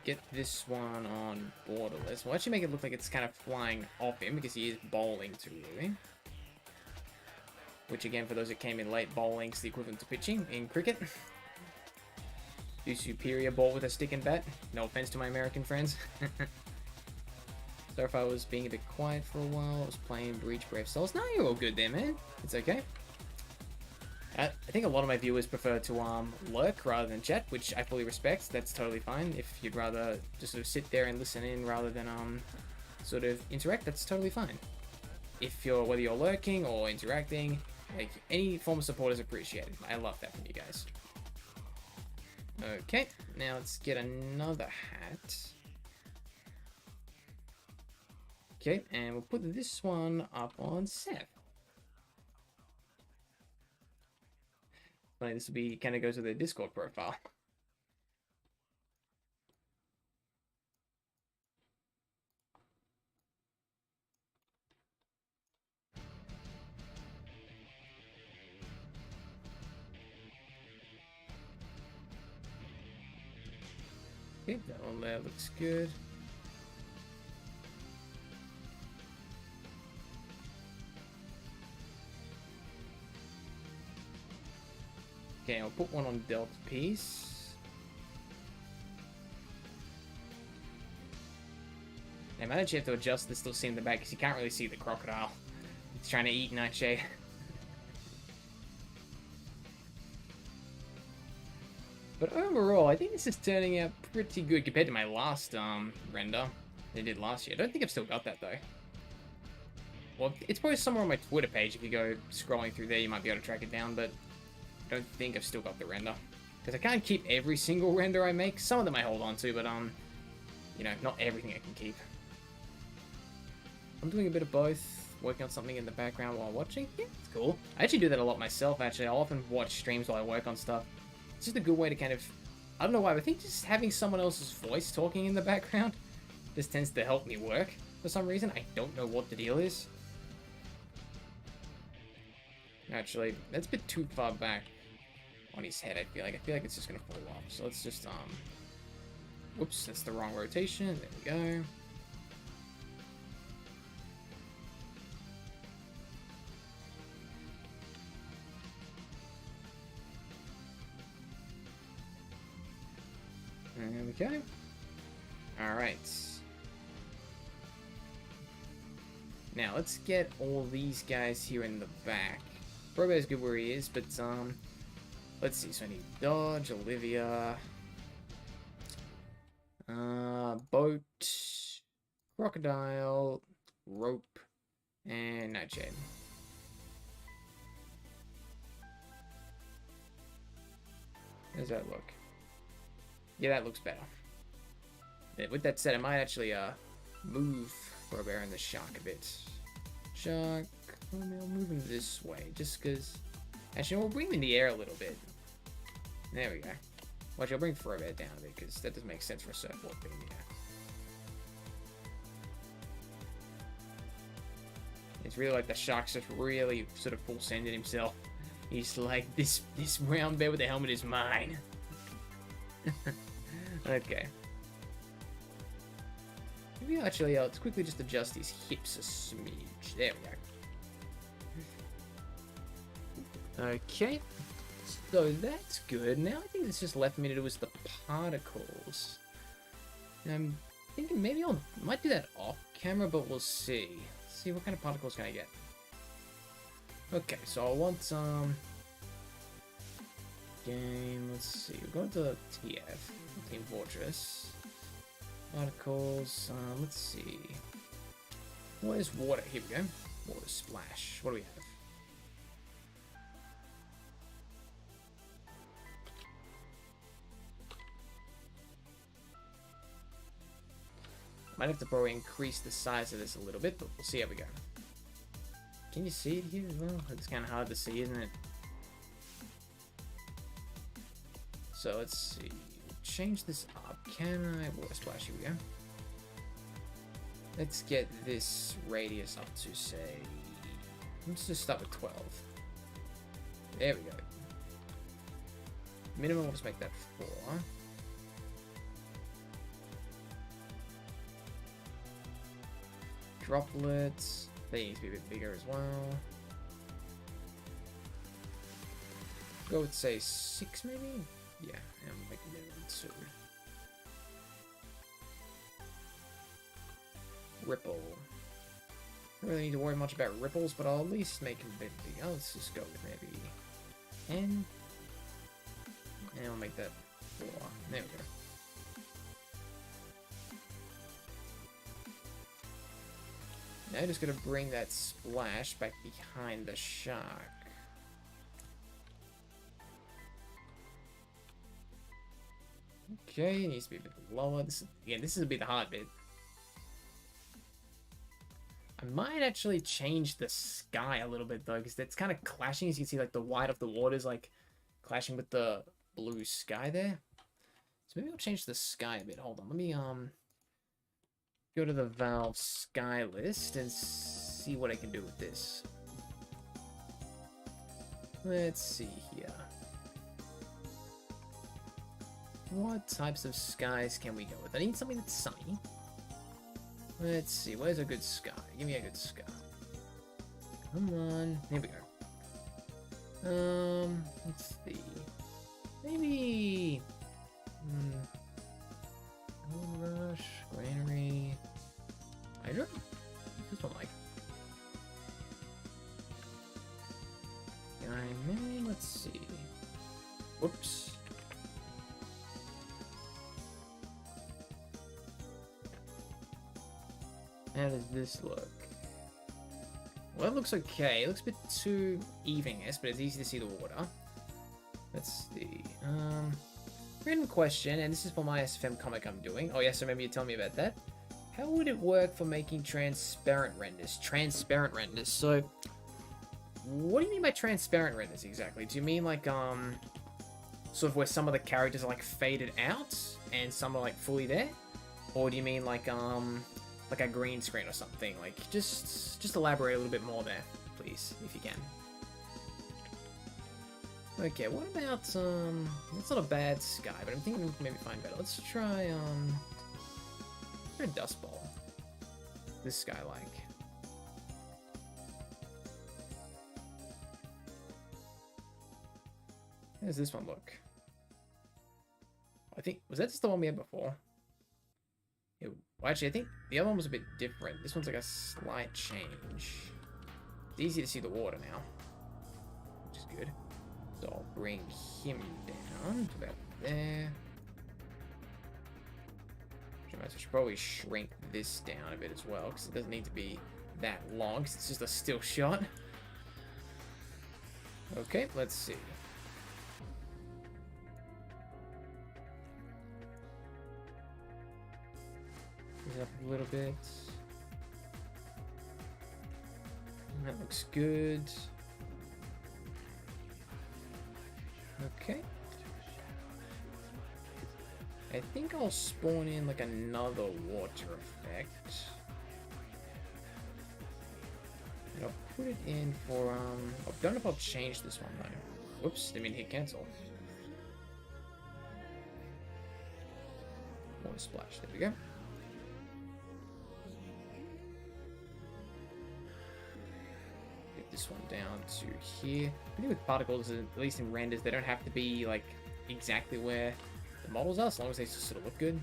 Get this one on borderless. We'll actually make it look like it's kind of flying off him because he is bowling too early. Which again, for those that came in late, bowling's the equivalent to pitching in cricket. Do superior ball with a stick and bat. No offense to my American friends. Sorry if I was being a bit quiet for a while. I was playing Breach Brave Souls. No, you're all good there, man. It's okay. I think a lot of my viewers prefer to lurk rather than chat, which I fully respect. That's totally fine. If you'd rather just sort of sit there and listen in rather than sort of interact, that's totally fine. If you're whether you're lurking or interacting, like any form of support is appreciated. I love that from you guys. Okay, now let's get another hat. Okay, and we'll put this one up on Seth. Funny, this will be kind of goes with their Discord profile. Okay, that one there looks good. Okay, I'll put one on Delta piece. I might actually have to adjust this to see in the back because you can't really see the crocodile. It's trying to eat Nightshade. But overall, I think this is turning out pretty good compared to my last render they did last year. I don't think I've still got that though. Well, it's probably somewhere on my Twitter page. If you go scrolling through there, you might be able to track it down, but I don't think I've still got the render. Because I can't keep every single render I make. Some of them I hold on to, but you know, not everything I can keep. I'm doing a bit of both, working on something in the background while watching. Yeah, it's cool. I actually do that a lot myself, actually. I'll often watch streams while I work on stuff. It's just a good way to kind of, I don't know why, but I think just having someone else's voice talking in the background just tends to help me work for some reason. I don't know what the deal is. Actually, that's a bit too far back on his head, I feel like. I feel like it's just gonna fall off. So let's just, whoops, that's the wrong rotation. There we go. There we go. Alright. Now, let's get all these guys here in the back. Robo's good where he is, but, let's see. So I need Dodge, Olivia, Boat, Crocodile, Rope, and Nightshade. How does that look? Yeah, that looks better. With that said, I might actually move Robert and the Shark a bit. Shark, I'll move him this way, just because. Actually, we'll bring him in the air a little bit. There we go. Watch, I'll bring Robert down a bit, because that doesn't make sense for a surfboard being in the air. It's really like the Shark's just really sort of full sending himself. He's like, this round bear with the helmet is mine. Okay. Maybe actually, let's quickly just adjust these hips a smidge. There we go. Okay. So that's good. Now I think it's just left me to do is the particles. I'm thinking maybe I might do that off camera, but we'll see. Let's see what kind of particles can I get. Okay, so I want game. Let's see. We're going to TF, Team Fortress. Particles. Let's see. Where's water? Here we go. Water splash. What do we have? Might have to probably increase the size of this a little bit, but we'll see how we go. Can you see it here as well? It's kind of hard to see, isn't it? So let's see. Change this up. Can I? Water splash. Here we go. Let's get this radius up to, say, let's just start with 12. There we go. Minimum, we'll just make that 4. Droplets. They need to be a bit bigger as well. Go with, say, 6 maybe? Yeah, and make a minimum 2. Ripple. Don't really need to worry much about ripples, but I'll at least make them a bit bigger. Let's just go with maybe 10. And I'll make that 4. There we go. Now I'm just gonna bring that splash back behind the shark. Okay, it needs to be a bit lower. This is a bit hard bit. I might actually change the sky a little bit though, because it's kind of clashing. As you can see, like the white of the water is like clashing with the blue sky there. So maybe I'll change the sky a bit. Hold on, let me go to the Valve sky list and see what I can do with this. Let's see here. What types of skies can we go with? I need something that's sunny. Let's see, where's a good sky? Give me a good sky. Come on, here we go. Let's see. Maybe... Gold Rush, Granary... Hydra? What's this one like? Diamond, let's see. Whoops. How does this look? Well, it looks okay. It looks a bit too even, yes, but it's easy to see the water. Let's see. Random question, and this is for my SFM comic I'm doing. Oh, yes, I remember you telling me about that. How would it work for making transparent renders? Transparent renders. So, what do you mean by transparent renders exactly? Do you mean like, sort of where some of the characters are like faded out and some are like fully there? Or do you mean like a green screen or something? Like, just elaborate a little bit more there, please, if you can. Okay, what about, that's not a bad sky, but I'm thinking we can maybe find better. Let's try, a dust ball. This sky like. How does this one look? I think, was that just the one we had before? Well, actually, I think the other one was a bit different. This one's like a slight change. It's easy to see the water now, which is good. So I'll bring him down to about there. I should probably shrink this down a bit as well, because it doesn't need to be that long, because it's just a still shot. Okay, let's see. Up a little bit. That looks good. Okay. I think I'll spawn in like another water effect. And I'll put it in for I don't know if I'll change this one though. Whoops, didn't mean to hit cancel. Water splash, there we go. This one down to here. I think with particles, at least in renders, they don't have to be like exactly where the models are, as long as they just sort of look good.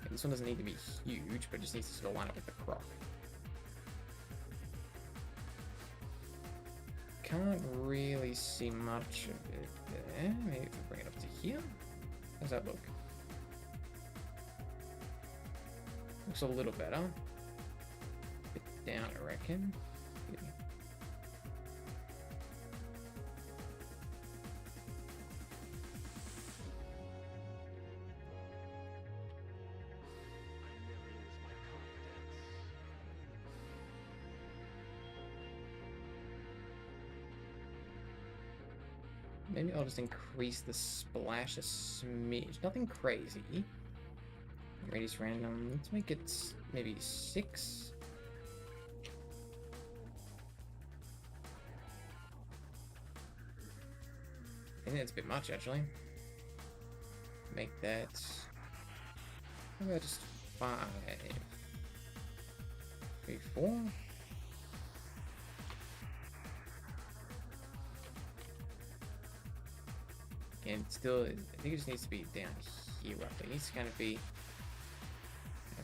And this one doesn't need to be huge, but it just needs to sort of line up with the crop. Can't really see much of it there. Maybe if we bring it up to here. How's that look? Looks a little better. Bit down, I reckon. Yeah. Maybe I'll just increase the splash a smidge. Nothing crazy. Radius random. Let's make it maybe 6. I think that's a bit much, actually. Make that... How about just 5? 3, 4? And still, I think it just needs to be down here roughly. It needs to kind of be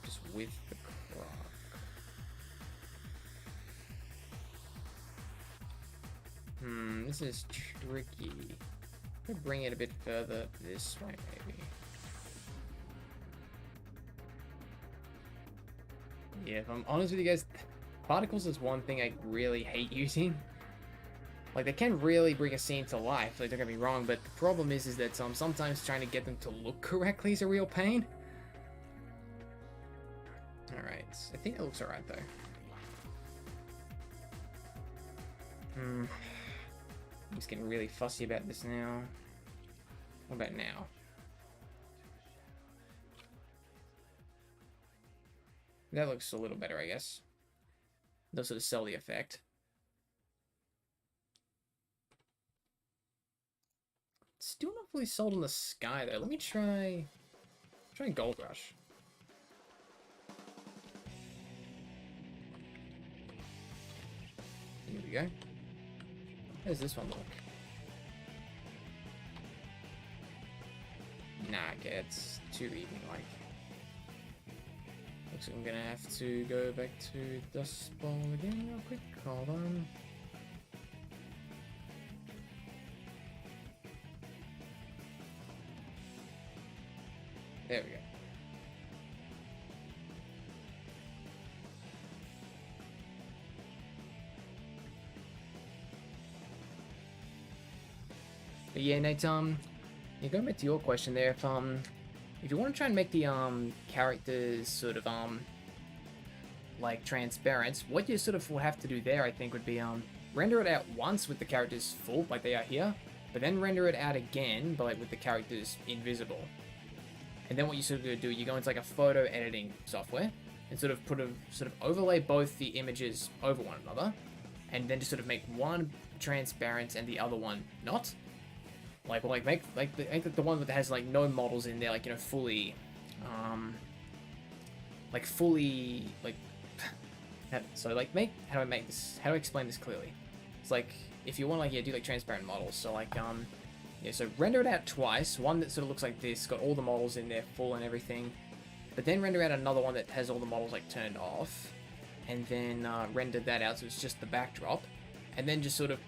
just with the clock. This is tricky. I'm gonna bring it a bit further this way, maybe. Yeah, if I'm honest with you guys, particles is one thing I really hate using. Like, they can really bring a scene to life, like, don't get me wrong, but the problem is that sometimes trying to get them to look correctly is a real pain. Alright, I think it looks alright, though. I'm just getting really fussy about this now. What about now? That looks a little better, I guess. They'll sort of sell the effect. Still not fully sold on the sky though. Let me try Gold Rush. Here we go. How does this one look? Nah, okay, it's too evening-like. Looks like I'm gonna have to go back to Dust Bowl again real quick. Hold on. There we go. But yeah, Nate, yeah, going back to your question there, if you want to try and make the characters sort of like transparent, what you sort of will have to do there, I think, would be render it out once with the characters full, like they are here, but then render it out again, but like with the characters invisible. And then what you sort of do, you go into like a photo editing software and sort of overlay both the images over one another, and then just sort of make one transparent and the other one not. Make the one that has like no models in there, like, you know, fully so like how do I explain this clearly? It's like if you want, like, yeah, do like transparent models, so like yeah, so render it out twice, one that sort of looks like this, got all the models in there full and everything, but then render out another one that has all the models like turned off, and then render that out so it's just the backdrop, and then just sort of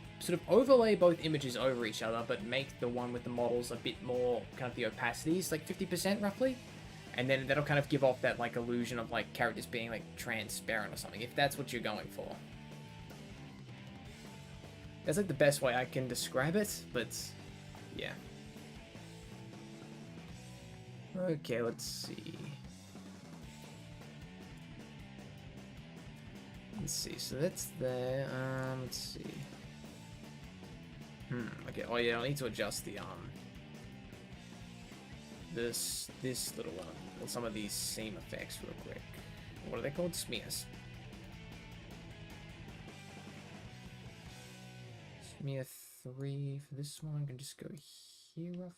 overlay both images over each other, but make the one with the models a bit more, kind of the opacities, like 50% roughly. And then that'll kind of give off that like illusion of like characters being like transparent or something, if that's what you're going for. That's like the best way I can describe it, but yeah. Okay, let's see. So that's there. Let's see. Okay, oh yeah, I need to adjust the, this little one, well, some of these seam effects real quick. What are they called? Smears. Smear 3 for this one. I can just go here rough.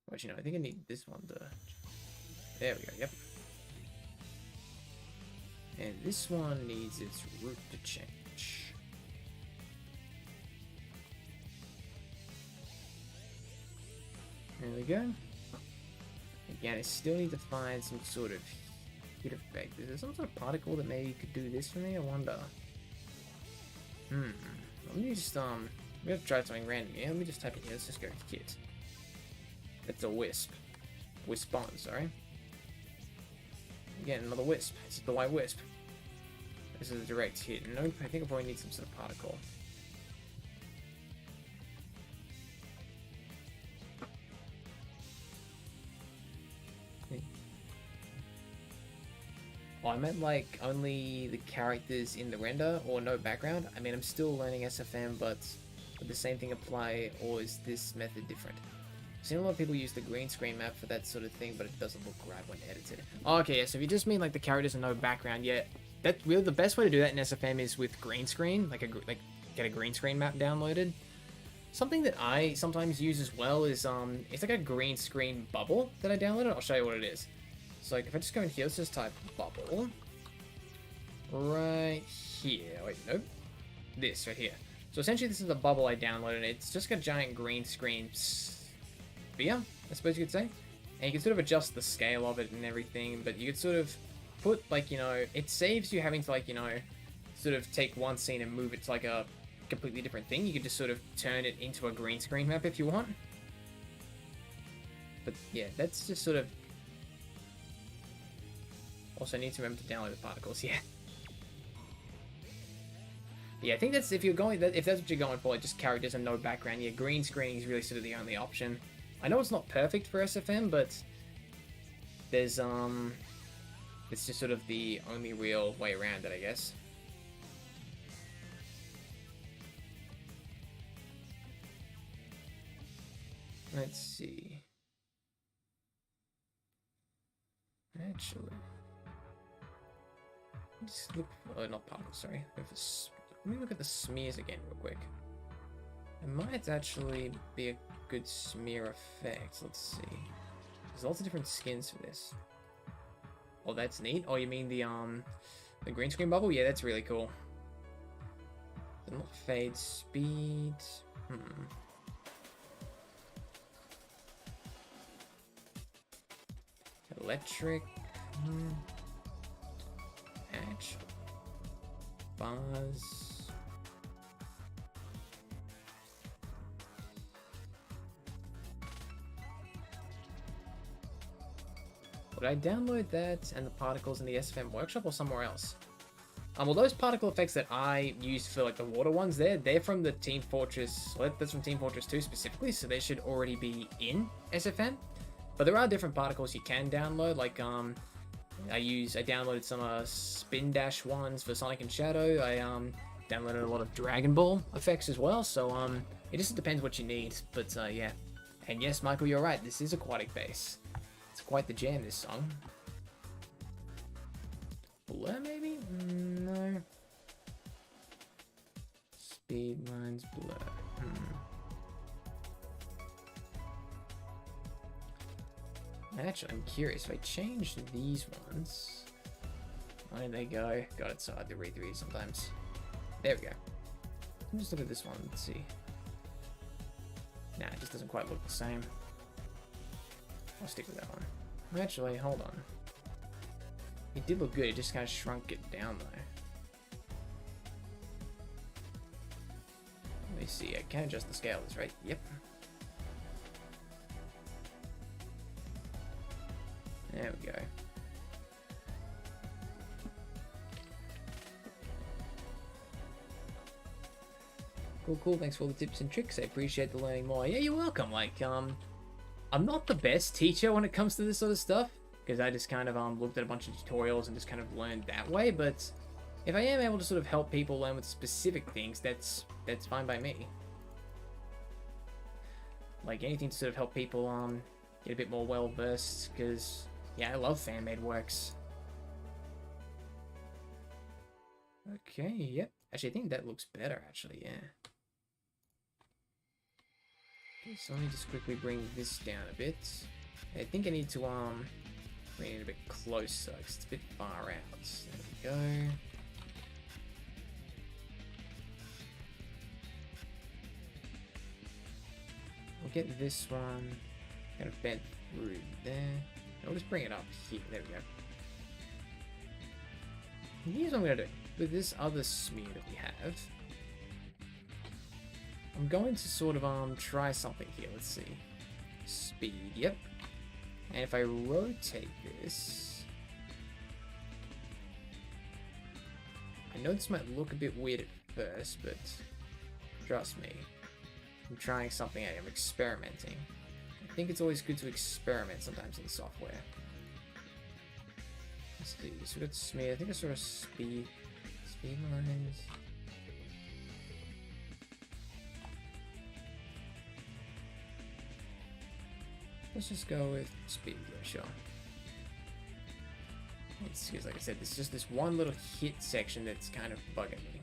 Well, actually, no, I think I need this one to, there we go, yep. And this one needs its root to change. There we go. Again, I still need to find some sort of hit effect. Is there some sort of particle that maybe could do this for me? I wonder. Let me just, I'm gonna try something random here. Let me just type in here. Let's just go hit. It's a wisp. Wisp on, sorry. Again, another wisp. This is the white wisp. This is a direct hit. Nope, I think I probably need some sort of particle. Oh, I meant like only the characters in the render or no background. I mean, I'm still learning SFM, but would the same thing apply, or is this method different? I've seen a lot of people use the green screen map for that sort of thing, but it doesn't look right when edited. Oh, okay, yeah, so if you just mean like the characters and no background, yeah, that really the best way to do that in SFM is with green screen, like get a green screen map downloaded. Something that I sometimes use as well is it's like a green screen bubble that I downloaded. I'll show you what it is. So like if I just go in here, let's just type bubble right here. Wait, nope. This right here. So essentially this is the bubble I downloaded. It's just got a giant green screen sphere, I suppose you could say. And you can sort of adjust the scale of it and everything, but you could sort of put like, you know, it saves you having to like, you know, sort of take one scene and move it to like a completely different thing. You could just sort of turn it into a green screen map if you want. But yeah, that's just sort of. Also, I need to remember to download the particles. Yeah. Yeah, I think that's if that's what you're going for, like just characters and no background. Yeah, green screen is really sort of the only option. I know it's not perfect for SFM, but there's it's just sort of the only real way around it, I guess. Let's see. Actually, just look. Oh, not particles. Sorry. Let me look at the smears again real quick. It might actually be a good smear effect. Let's see. There's lots of different skins for this. Oh, that's neat. Oh, you mean the green screen bubble? Yeah, that's really cool. Not fade speed. Electric. Edge. Buzz. Would I download that and the particles in the SFM workshop or somewhere else? Well, those particle effects that I used for like the water ones they're from the Team Fortress. Well, that's from Team Fortress 2 specifically, so they should already be in SFM. But there are different particles you can download. Like I downloaded some Spin Dash ones for Sonic and Shadow. I downloaded a lot of Dragon Ball effects as well. So it just depends what you need. But yeah, and yes, Michael, you're right. This is aquatic bass. It's quite the jam, this song. Blur, maybe? No. Speed lines, blur. Actually, I'm curious. If I change these ones, where did they go? God, it's so hard to read through these sometimes. There we go. Let's just look at this one. Let's see. Nah, it just doesn't quite look the same. I'll stick with that one. Actually, hold on. It did look good, it just kind of shrunk it down though. Let me see, I can adjust the scales, right? Yep. There we go. Cool, thanks for all the tips and tricks, I appreciate the learning more. Yeah, you're welcome, like, I'm not the best teacher when it comes to this sort of stuff, because I just kind of looked at a bunch of tutorials and just kind of learned that way, but if I am able to sort of help people learn with specific things, that's fine by me. Like anything to sort of help people get a bit more well versed, because yeah, I love fan-made works. Okay, yep. Actually, I think that looks better, actually, yeah. Okay, so let me just quickly bring this down a bit. I think I need to bring it a bit closer because it's a bit far out. There we go. We'll get this one kind of bent through there. I'll just bring it up here. There we go. And here's what I'm going to do. With this other smear that we have, I'm going to sort of try something here. Let's see. Speed, yep. And if I rotate this, I know this might look a bit weird at first, but trust me, I'm trying something out. I'm experimenting. I think it's always good to experiment sometimes in software. Let's see. So we got smear. I think I sort of speed lines. Let's just go with speed, yeah, sure. Because like I said, it's just this one little hit section that's kind of bugging me.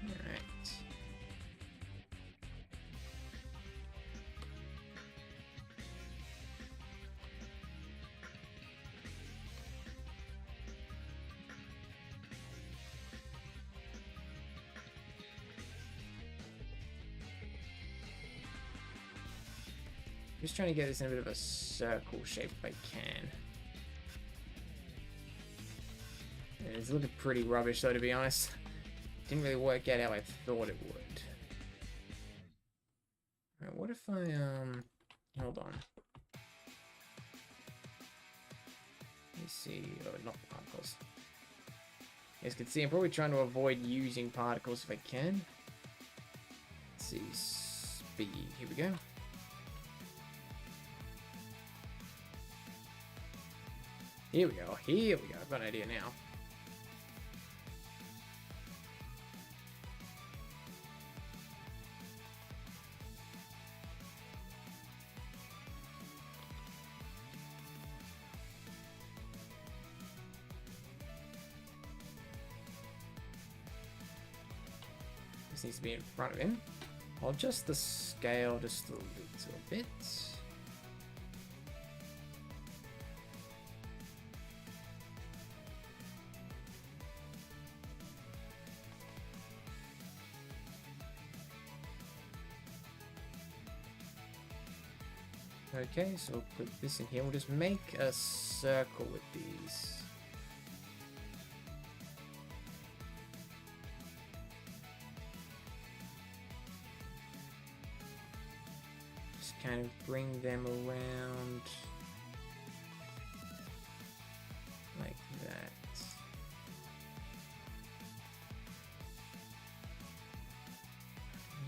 Alright. Just trying to get this in a bit of a circle shape if I can. It's looking pretty rubbish though, to be honest. Didn't really work out how I thought it would. Alright, what if I, hold on. Let me see, oh, not particles. As you can see, I'm probably trying to avoid using particles if I can. Let's see, speed, here we go. Here we go, here we go, I've got an idea now. This needs to be in front of him. I'll adjust the scale just a little bit. Okay, so we'll put this in here. We'll just make a circle with these. Just kind of bring them around like that.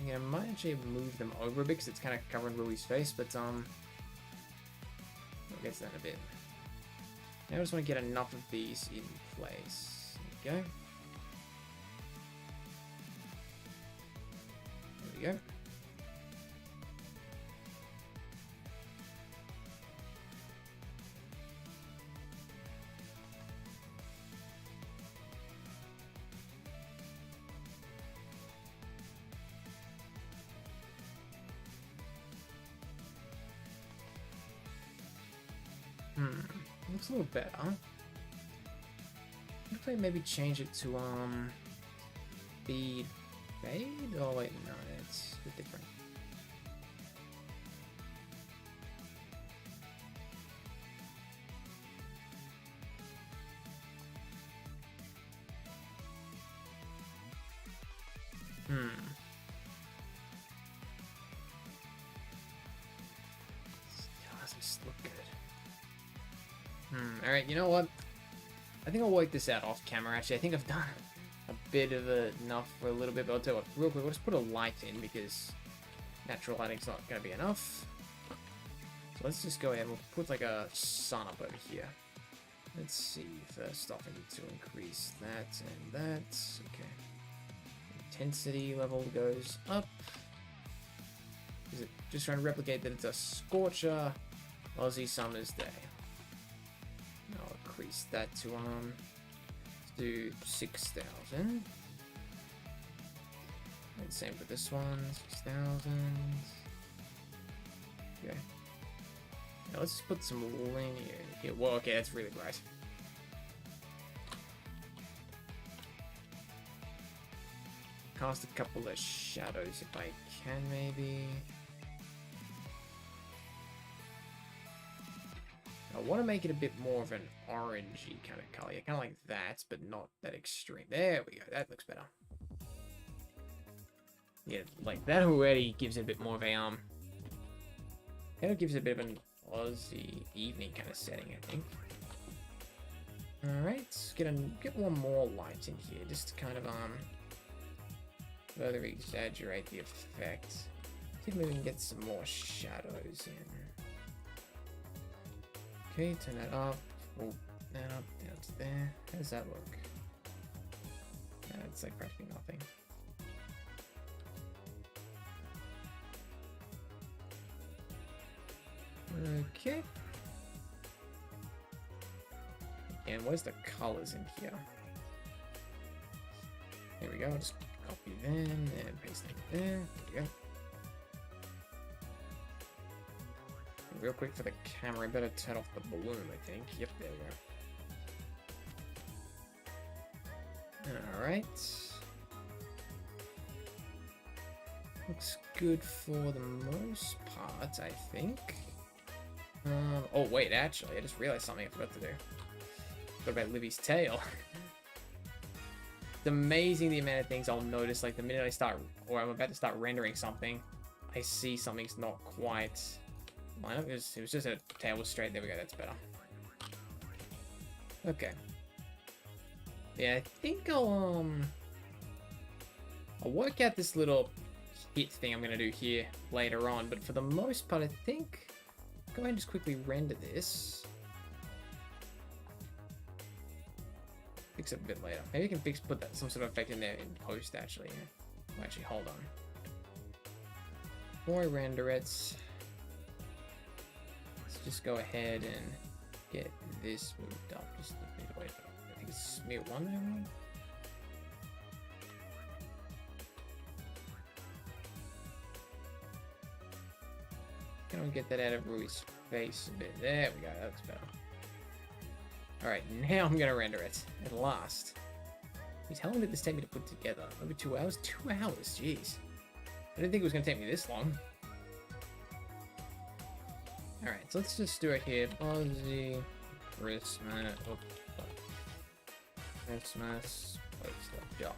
Yeah, I might actually move them over a bit because it's kind of covering Rui's face, but I'll get to that in a bit. Now I just want to get enough of these in place. There we go. There we go. Looks a little better. Looks like maybe change it to speed fade. Oh wait, no, it's a bit different. Doesn't look good. Alright, you know what? I think I'll work this out off camera, actually. I think I've done a bit of enough for a little bit, but I'll tell you what, real quick, we'll just put a light in because natural lighting's not going to be enough. So let's just go ahead and we'll put like a sun up over here. Let's see, first off I need to increase that and that. Okay. Intensity level goes up. Is it just trying to replicate that it's a scorcher Aussie summer's day? I'll increase that to let's do 6,000. And same for this one, 6,000. Okay. Now let's put some linear here. Well, okay, that's really bright. Cast a couple of shadows if I can, maybe. I want to make it a bit more of an orangey kind of color. Yeah, kind of like that, but not that extreme. There we go. That looks better. Yeah, like that already gives it a bit more of a kind of gives it a bit of an Aussie evening kind of setting, I think. All right, get one more light in here, just to kind of further exaggerate the effect. See if maybe we can get some more shadows in. Okay, turn that up. Oh, that up, down to there. How does that look? It's like practically nothing. Okay. And where's the colors in here? Here we go. Just copy them and paste them there. There we go. Real quick for the camera, I better turn off the balloon, I think. Yep, there we go. Alright. Looks good for the most part, I think. Oh wait, actually, I just realized something I forgot to do. Forgot about Libby's tail. It's amazing the amount of things I'll notice, like the minute I start, or I'm about to start rendering something, I see something's not quite line up. It was just a tail was straight. There we go. That's better. Okay. Yeah, I think I'll work out this little hit thing I'm gonna do here later on. But for the most part, I think go ahead and just quickly render this. Fix it a bit later. Maybe you can put that some sort of effect in there in post. Actually, yeah. Actually, hold on. Before I render it. Just go ahead and get this moved up just a bit. Wait, I think it's smear 1 there. get that out of Rui's face a bit. There we go, that's better. Alright, now I'm gonna render it, at last. How long did this take me to put together? Over 2 hours? 2 hours, jeez. I didn't think it was gonna take me this long. Alright, so let's just do it here. Aussie Christmas. Christmas. Job.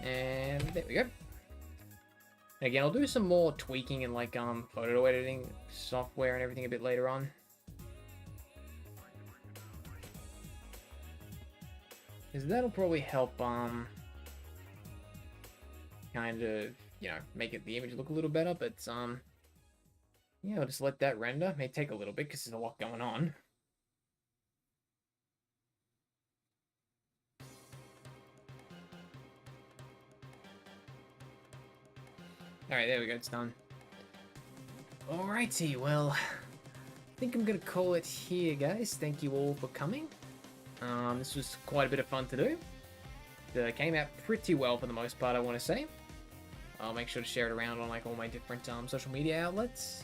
And there we go. Again, I'll do some more tweaking and like photo editing software and everything a bit later on. Because that'll probably help kind of, you know, make it the image look a little better, but yeah, I'll just let that render. It may take a little bit because there's a lot going on. Alright, there we go, it's done. Alrighty, well, I think I'm gonna call it here, guys. Thank you all for coming. This was quite a bit of fun to do. It came out pretty well for the most part, I want to say. I'll make sure to share it around on like all my different social media outlets.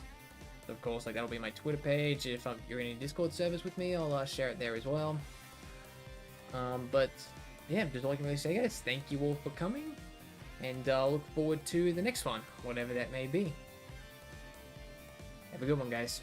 Of course, like that'll be my Twitter page. If you're in any Discord servers with me, I'll share it there as well. But yeah, just all I can really say, guys. Thank you all for coming, and I'll look forward to the next one, whatever that may be. Have a good one, guys.